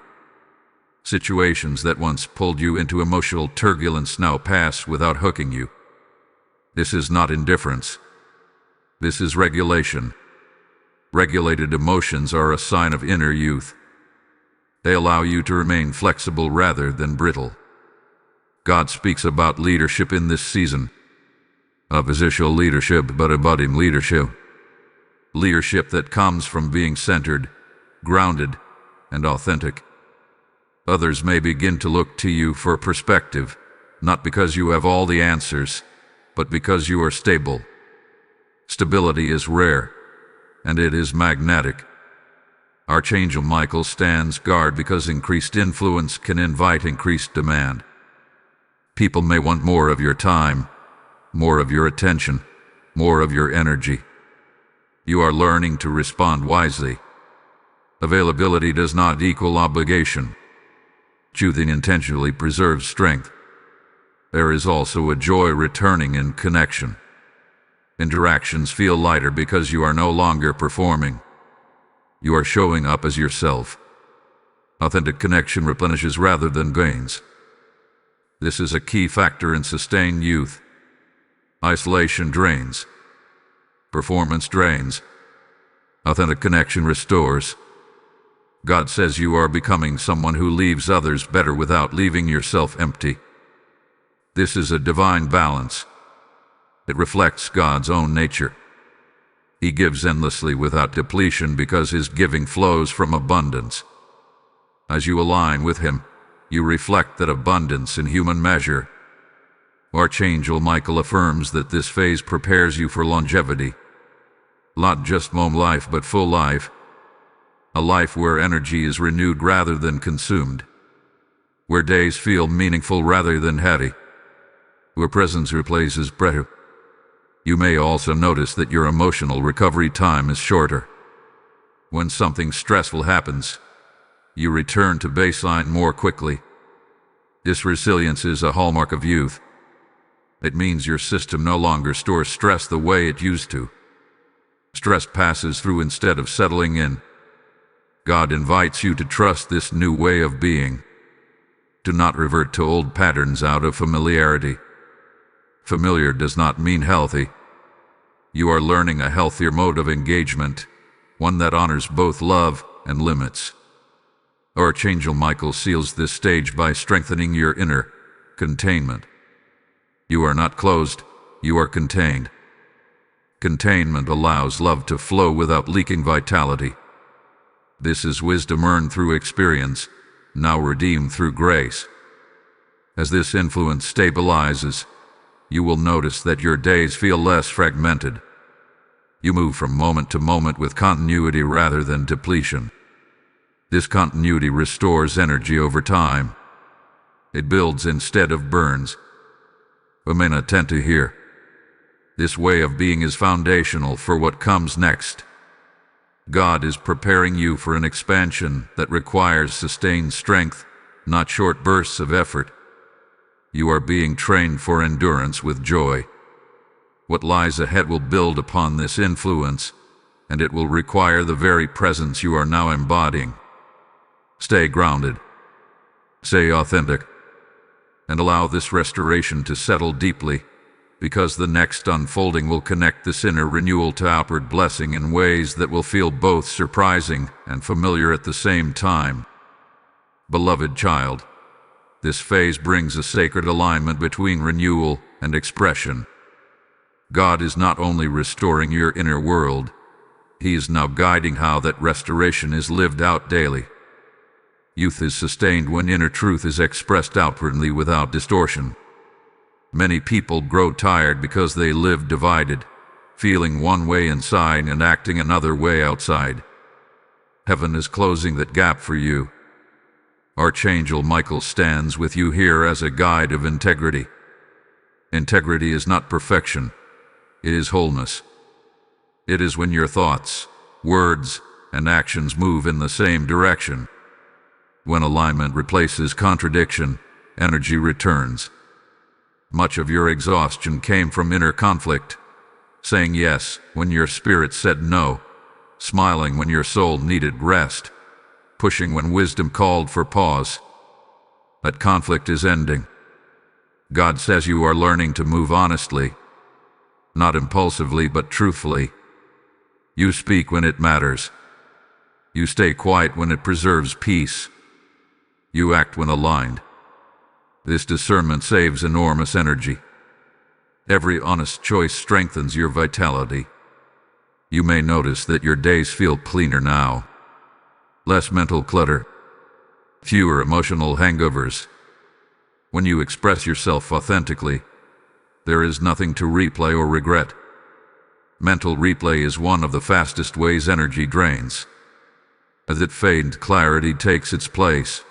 Situations that once pulled you into emotional turbulence now pass without hooking you. This is not indifference. This is regulation. Regulated emotions are a sign of inner youth. They allow you to remain flexible rather than brittle. God speaks about leadership in this season. Not positional leadership, but embodying leadership. leadership that comes from being centered, grounded, and authentic. Others may begin to look to you for perspective, not because you have all the answers, but because you are stable. Stability is rare, and it is magnetic. Archangel Michael stands guard because increased influence can invite increased demand. People may want more of your time, more of your attention, more of your energy. You are learning to respond wisely. Availability does not equal obligation. Choosing intentionally preserves strength. There is also a joy returning in connection. Interactions feel lighter because you are no longer performing. You are showing up as yourself. Authentic connection replenishes rather than gains. This is a key factor in sustained youth. Isolation drains. Performance drains. Authentic connection restores. God says you are becoming someone who leaves others better without leaving yourself empty. This is a divine balance. It reflects God's own nature. He gives endlessly without depletion because his giving flows from abundance. As you align with him, you reflect that abundance in human measure. Archangel Michael affirms that this phase prepares you for longevity. Not just mom life, but full life. A life where energy is renewed rather than consumed. Where days feel meaningful rather than heady. Where presence replaces breath. You may also notice that your emotional recovery time is shorter. When something stressful happens, you return to baseline more quickly. This resilience is a hallmark of youth. It means your system no longer stores stress the way it used to. Stress passes through instead of settling in. God invites you to trust this new way of being. Do not revert to old patterns out of familiarity. Familiar does not mean healthy. You are learning a healthier mode of engagement, one that honors both love and limits. Archangel Michael seals this stage by strengthening your inner containment. You are not closed, you are contained. Containment allows love to flow without leaking vitality. This is wisdom earned through experience, now redeemed through grace. As this influence stabilizes, you will notice that your days feel less fragmented. You move from moment to moment with continuity rather than depletion. This continuity restores energy over time. It builds instead of burns. Women attend to hear. This way of being is foundational for what comes next. God is preparing you for an expansion that requires sustained strength, not short bursts of effort. You are being trained for endurance with joy. What lies ahead will build upon this influence, and it will require the very presence you are now embodying. Stay grounded. Stay authentic. And allow this restoration to settle deeply, because the next unfolding will connect this inner renewal to outward blessing in ways that will feel both surprising and familiar at the same time. Beloved child, this phase brings a sacred alignment between renewal and expression. God is not only restoring your inner world, he is now guiding how that restoration is lived out daily. Youth is sustained when inner truth is expressed outwardly without distortion. Many people grow tired because they live divided, feeling one way inside and acting another way outside. Heaven is closing that gap for you. Archangel Michael stands with you here as a guide of integrity. Integrity is not perfection, it is wholeness. It is when your thoughts, words, and actions move in the same direction. When alignment replaces contradiction, energy returns. Much of your exhaustion came from inner conflict, saying yes when your spirit said no, smiling when your soul needed rest, pushing when wisdom called for pause. That conflict is ending. God says you are learning to move honestly, not impulsively but truthfully. You speak when it matters. You stay quiet when it preserves peace. You act when aligned. This discernment saves enormous energy. Every honest choice strengthens your vitality. You may notice that your days feel cleaner now. Less mental clutter, fewer emotional hangovers. When you express yourself authentically, there is nothing to replay or regret. Mental replay is one of the fastest ways energy drains. As it fades, clarity takes its place.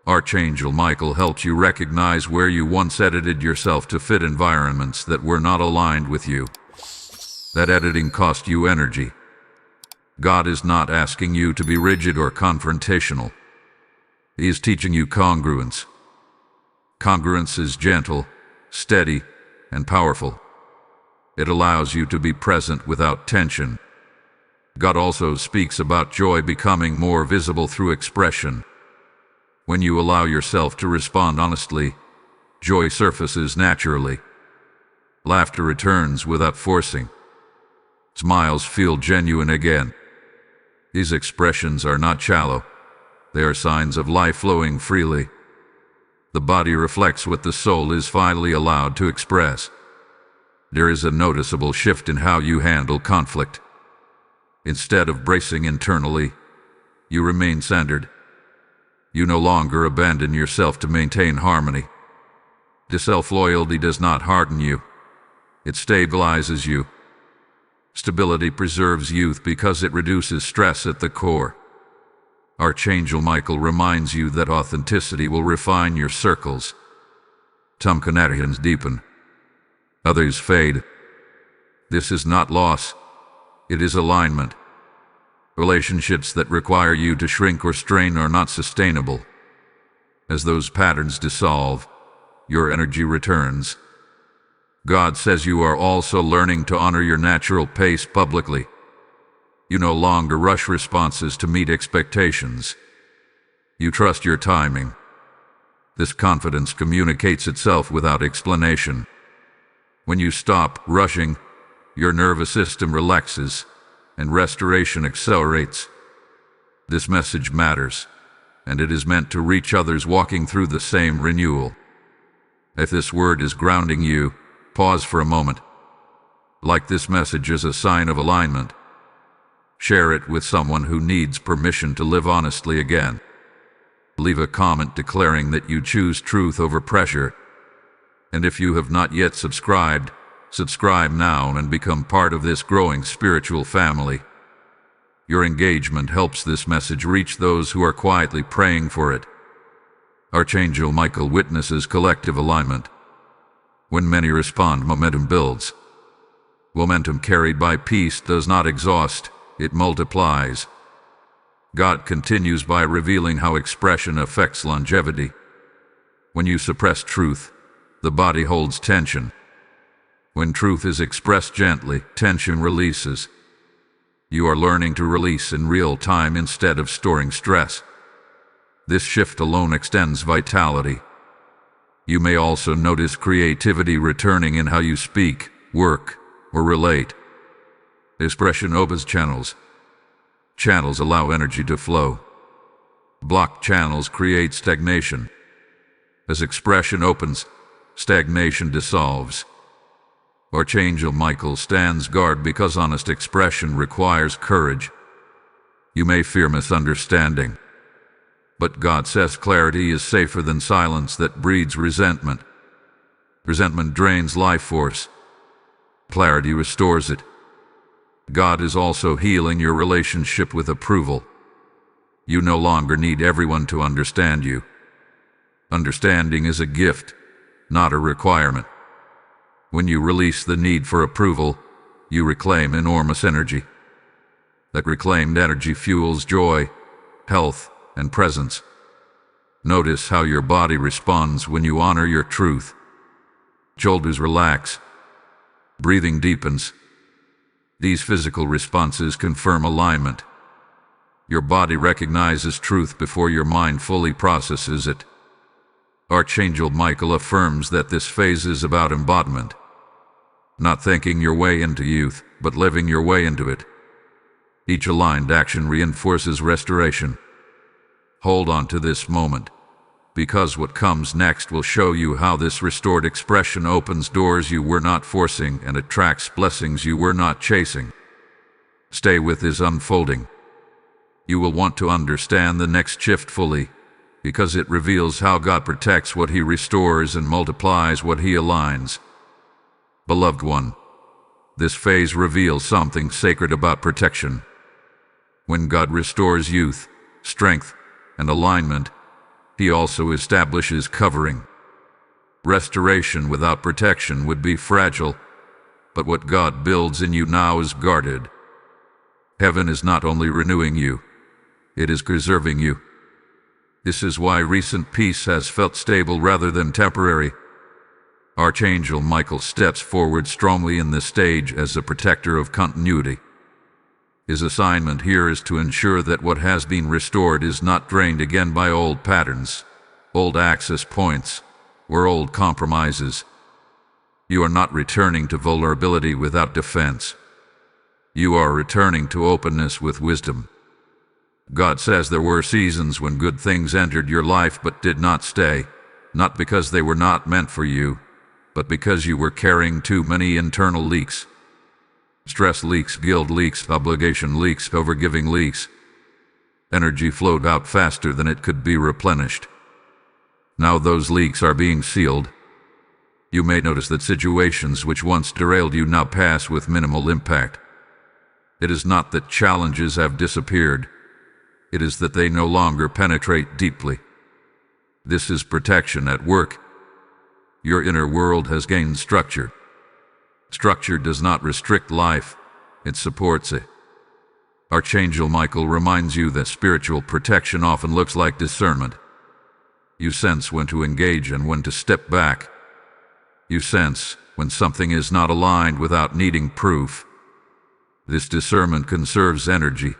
Archangel Michael helps you recognize where you once edited yourself to fit environments that were not aligned with you. That editing cost you energy. God is not asking you to be rigid or confrontational. He is teaching you congruence. Congruence is gentle, steady, and powerful. It allows you to be present without tension. God also speaks about joy becoming more visible through expression. When you allow yourself to respond honestly, joy surfaces naturally. Laughter returns without forcing. Smiles feel genuine again. These expressions are not shallow. They are signs of life flowing freely. The body reflects what the soul is finally allowed to express. There is a noticeable shift in how you handle conflict. Instead of bracing internally, you remain centered. You no longer abandon yourself to maintain harmony. The self-loyalty does not harden you. It stabilizes you. Stability preserves youth because it reduces stress at the core. Archangel Michael reminds you that authenticity will refine your circles. Some connections deepen. Others fade. This is not loss. It is alignment. Relationships that require you to shrink or strain are not sustainable. As those patterns dissolve, your energy returns. God says you are also learning to honor your natural pace publicly. You no longer rush responses to meet expectations. You trust your timing. This confidence communicates itself without explanation. When you stop rushing, your nervous system relaxes and restoration accelerates. This message matters, and it is meant to reach others walking through the same renewal. If this word is grounding you, pause for a moment. Like this message is a sign of alignment. Share it with someone who needs permission to live honestly again. Leave a comment declaring that you choose truth over pressure. And if you have not yet subscribed, subscribe now and become part of this growing spiritual family. Your engagement helps this message reach those who are quietly praying for it. Archangel Michael witnesses collective alignment. When many respond, momentum builds. Momentum carried by peace does not exhaust, it multiplies. God continues by revealing how expression affects longevity. When you suppress truth, the body holds tension. When truth is expressed gently, tension releases. You are learning to release in real time instead of storing stress. This shift alone extends vitality. You may also notice creativity returning in how you speak, work, or relate. Expression opens channels. Channels allow energy to flow. Blocked channels create stagnation. As expression opens, stagnation dissolves. Archangel Michael stands guard because honest expression requires courage. You may fear misunderstanding, but God says clarity is safer than silence that breeds resentment. Resentment drains life force. Clarity restores it. God is also healing your relationship with approval. You no longer need everyone to understand you. Understanding is a gift, not a requirement. When you release the need for approval, you reclaim enormous energy. That reclaimed energy fuels joy, health, and presence. Notice how your body responds when you honor your truth. Shoulders relax. Breathing deepens. These physical responses confirm alignment. Your body recognizes truth before your mind fully processes it. Archangel Michael affirms that this phase is about embodiment. Not thinking your way into youth, but living your way into it. Each aligned action reinforces restoration. Hold on to this moment, because what comes next will show you how this restored expression opens doors you were not forcing and attracts blessings you were not chasing. Stay with this unfolding. You will want to understand the next shift fully, because it reveals how God protects what He restores and multiplies what He aligns. Beloved one, this phase reveals something sacred about protection. When God restores youth, strength, and alignment, He also establishes covering. Restoration without protection would be fragile, but what God builds in you now is guarded. Heaven is not only renewing you, it is preserving you. This is why recent peace has felt stable rather than temporary. Archangel Michael steps forward strongly in this stage as a protector of continuity. His assignment here is to ensure that what has been restored is not drained again by old patterns, old access points, or old compromises. You are not returning to vulnerability without defense. You are returning to openness with wisdom. God says there were seasons when good things entered your life but did not stay, not because they were not meant for you, but because you were carrying too many internal leaks. Stress leaks, guilt leaks, obligation leaks, overgiving leaks. Energy flowed out faster than it could be replenished. Now those leaks are being sealed. You may notice that situations which once derailed you now pass with minimal impact. It is not that challenges have disappeared. It is that they no longer penetrate deeply. This is protection at work. Your inner world has gained structure. Structure does not restrict life, it supports it. Archangel Michael reminds you that spiritual protection often looks like discernment. You sense when to engage and when to step back. You sense when something is not aligned without needing proof. This discernment conserves energy.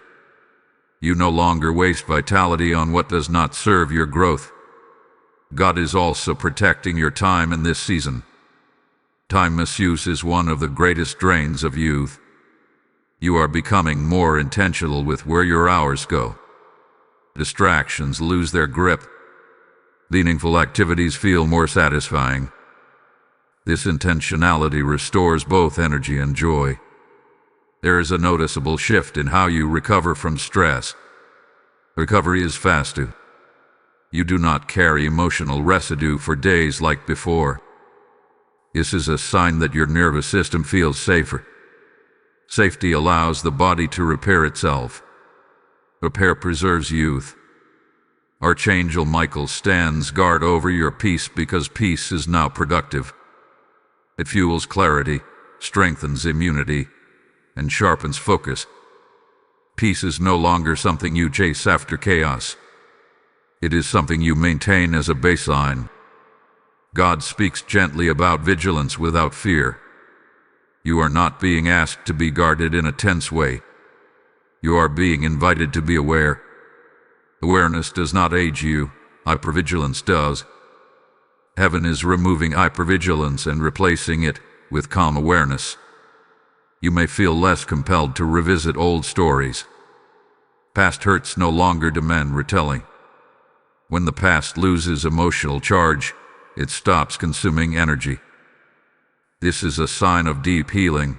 You no longer waste vitality on what does not serve your growth. God is also protecting your time in this season. Time misuse is one of the greatest drains of youth. You are becoming more intentional with where your hours go. Distractions lose their grip. Meaningful activities feel more satisfying. This intentionality restores both energy and joy. There is a noticeable shift in how you recover from stress. Recovery is faster. You do not carry emotional residue for days like before. This is a sign that your nervous system feels safer. Safety allows the body to repair itself. Repair preserves youth. Archangel Michael stands guard over your peace because peace is now productive. It fuels clarity, strengthens immunity, and sharpens focus. Peace is no longer something you chase after chaos. It is something you maintain as a baseline. God speaks gently about vigilance without fear. You are not being asked to be guarded in a tense way. You are being invited to be aware. Awareness does not age you, hypervigilance does. Heaven is removing hypervigilance and replacing it with calm awareness. You may feel less compelled to revisit old stories. Past hurts no longer demand retelling. When the past loses emotional charge, it stops consuming energy. This is a sign of deep healing.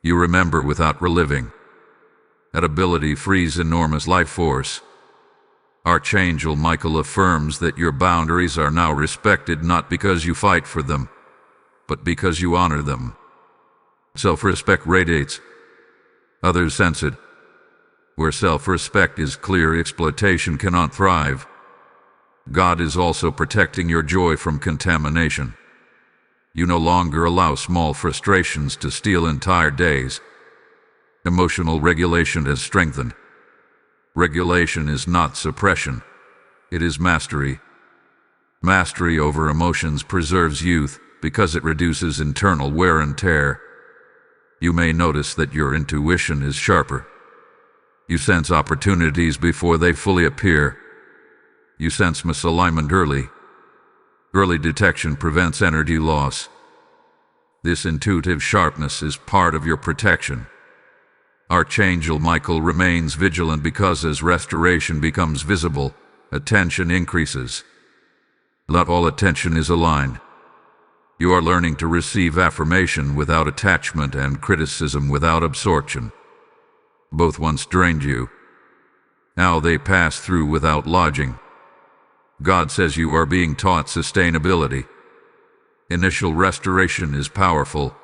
You remember without reliving. That ability frees enormous life force. Archangel Michael affirms that your boundaries are now respected not because you fight for them, but because you honor them. Self-respect radiates. Others sense it. Where self-respect is clear, exploitation cannot thrive. God is also protecting your joy from contamination. You no longer allow small frustrations to steal entire days. Emotional regulation has strengthened. Regulation is not suppression. It is mastery. Mastery over emotions preserves youth because it reduces internal wear and tear. You may notice that your intuition is sharper. You sense opportunities before they fully appear. You sense misalignment early. Early detection prevents energy loss. This intuitive sharpness is part of your protection. Archangel Michael remains vigilant because as restoration becomes visible, attention increases. Not all attention is aligned. You are learning to receive affirmation without attachment and criticism without absorption. Both once drained you. Now they pass through without lodging. God says you are being taught sustainability. Initial restoration is powerful,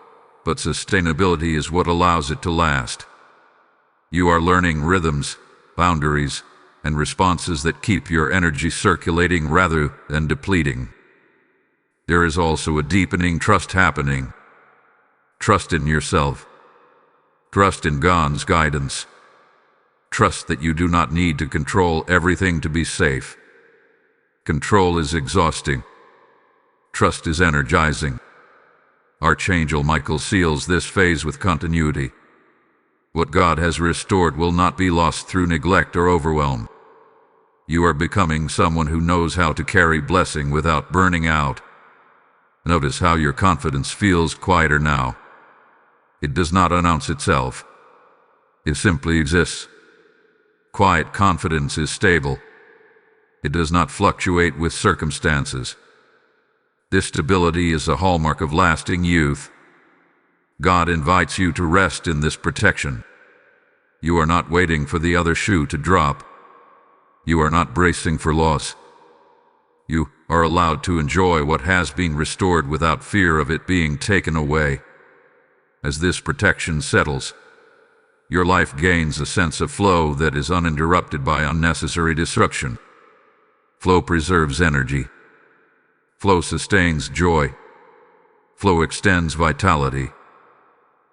but sustainability is what allows it to last. You are learning rhythms, boundaries, and responses that keep your energy circulating rather than depleting. There is also a deepening trust happening. Trust in yourself. Trust in God's guidance. Trust that you do not need to control everything to be safe. Control is exhausting. Trust is energizing. Archangel Michael seals this phase with continuity. What God has restored will not be lost through neglect or overwhelm. You are becoming someone who knows how to carry blessing without burning out. Notice how your confidence feels quieter now. It does not announce itself. It simply exists. Quiet confidence is stable. It does not fluctuate with circumstances. This stability is a hallmark of lasting youth. God invites you to rest in this protection. You are not waiting for the other shoe to drop. You are not bracing for loss. You are allowed to enjoy what has been restored without fear of it being taken away. As this protection settles, your life gains a sense of flow that is uninterrupted by unnecessary disruption. Flow preserves energy. Flow sustains joy. Flow extends vitality.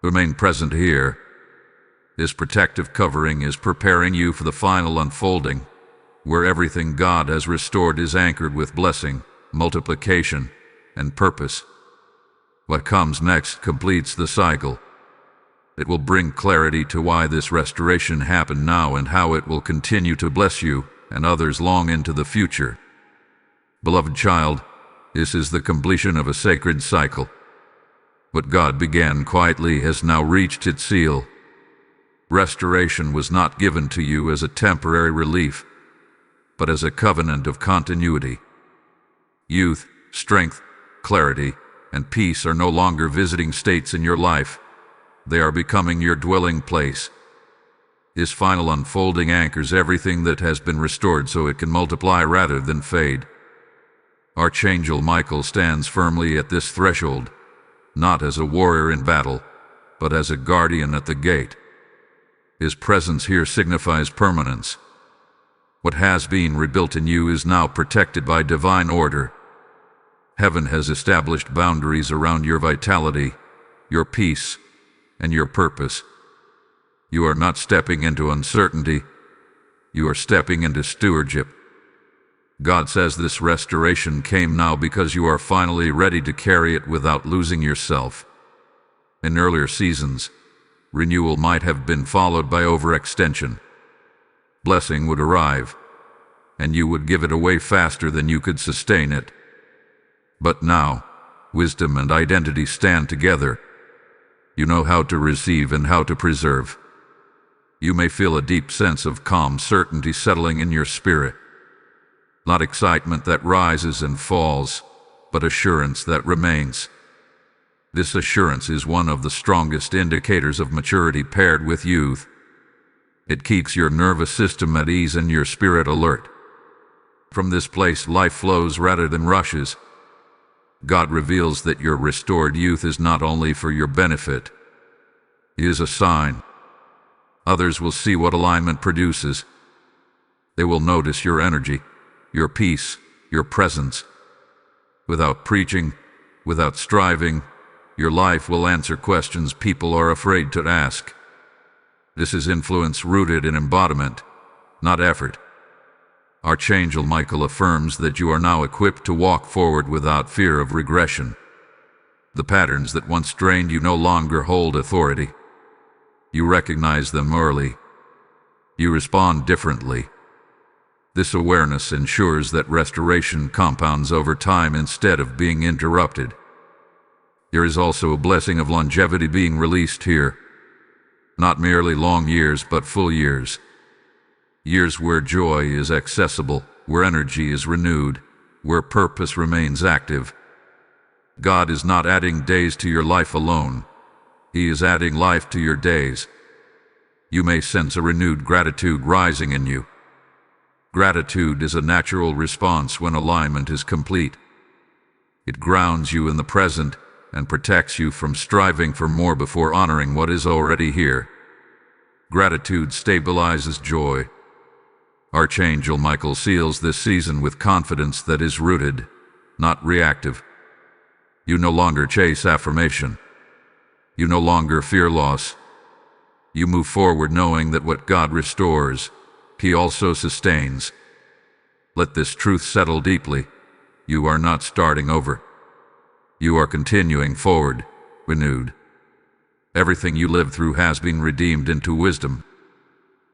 Remain present here. This protective covering is preparing you for the final unfolding, where everything God has restored is anchored with blessing, multiplication, and purpose. What comes next completes the cycle. It will bring clarity to why this restoration happened now and how it will continue to bless you and others long into the future. Beloved child, this is the completion of a sacred cycle. What God began quietly has now reached its seal. Restoration was not given to you as a temporary relief, but as a covenant of continuity. Youth, strength, clarity, and peace are no longer visiting states in your life. They are becoming your dwelling place. This final unfolding anchors everything that has been restored so it can multiply rather than fade. Archangel Michael stands firmly at this threshold, not as a warrior in battle, but as a guardian at the gate. His presence here signifies permanence. What has been rebuilt in you is now protected by divine order. Heaven has established boundaries around your vitality, your peace, and your purpose. You are not stepping into uncertainty. You are stepping into stewardship. God says this restoration came now because you are finally ready to carry it without losing yourself. In earlier seasons, renewal might have been followed by overextension. Blessing would arrive, and you would give it away faster than you could sustain it. But now, wisdom and identity stand together. You know how to receive and how to preserve. You may feel a deep sense of calm certainty settling in your spirit. Not excitement that rises and falls, but assurance that remains. This assurance is one of the strongest indicators of maturity paired with youth. It keeps your nervous system at ease and your spirit alert. From this place, life flows rather than rushes. God reveals that your restored youth is not only for your benefit. It is a sign. Others will see what alignment produces. They will notice your energy, your peace, your presence. Without preaching, without striving, your life will answer questions people are afraid to ask. This is influence rooted in embodiment, not effort. Archangel Michael affirms that you are now equipped to walk forward without fear of regression. The patterns that once drained you no longer hold authority. You recognize them early. You respond differently. This awareness ensures that restoration compounds over time instead of being interrupted. There is also a blessing of longevity being released here. Not merely long years, but full years. Years where joy is accessible, where energy is renewed, where purpose remains active. God is not adding days to your life alone. He is adding life to your days. you may sense a renewed gratitude rising in you. Gratitude is a natural response when alignment is complete. It grounds you in the present and protects you from striving for more before honoring what is already here. Gratitude stabilizes joy. Archangel Michael seals this season with confidence that is rooted, not reactive. You no longer chase affirmation. You no longer fear loss. You move forward knowing that what God restores, He also sustains. Let this truth settle deeply. You are not starting over. You are continuing forward, renewed. Everything you lived through has been redeemed into wisdom.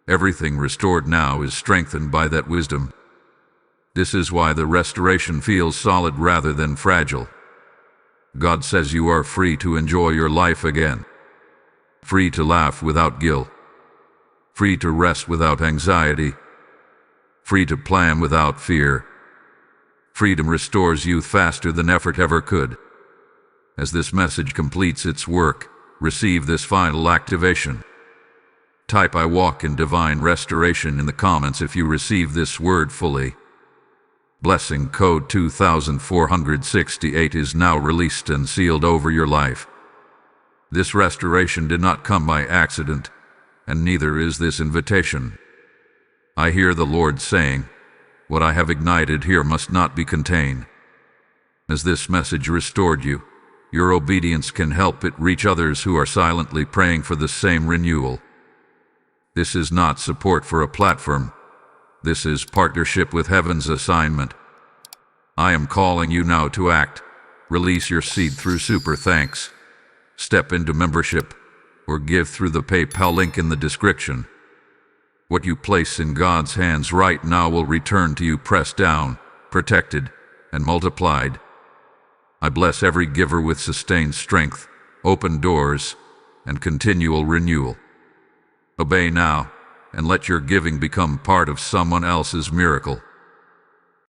Everything restored now is strengthened by that wisdom. This is why the restoration feels solid rather than fragile. God says you are free to enjoy your life again. Free to laugh without guilt. Free to rest without anxiety. Free to plan without fear. Freedom restores youth faster than effort ever could. As this message completes its work, receive this final activation. Type "I walk in divine restoration" in the comments if you receive this word fully. Blessing code 2468 is now released and sealed over your life. This restoration did not come by accident, and neither is this invitation. I hear the Lord saying, "What I have ignited here must not be contained." As this message restored you, your obedience can help it reach others who are silently praying for the same renewal. This is not support for a platform. This is partnership with heaven's assignment. I am calling you now to act. Release your seed through Super Thanks. Step into membership, or give through the PayPal link in the description. What you place in God's hands right now will return to you pressed down, protected, and multiplied. I bless every giver with sustained strength, open doors, and continual renewal. Obey now, and let your giving become part of someone else's miracle.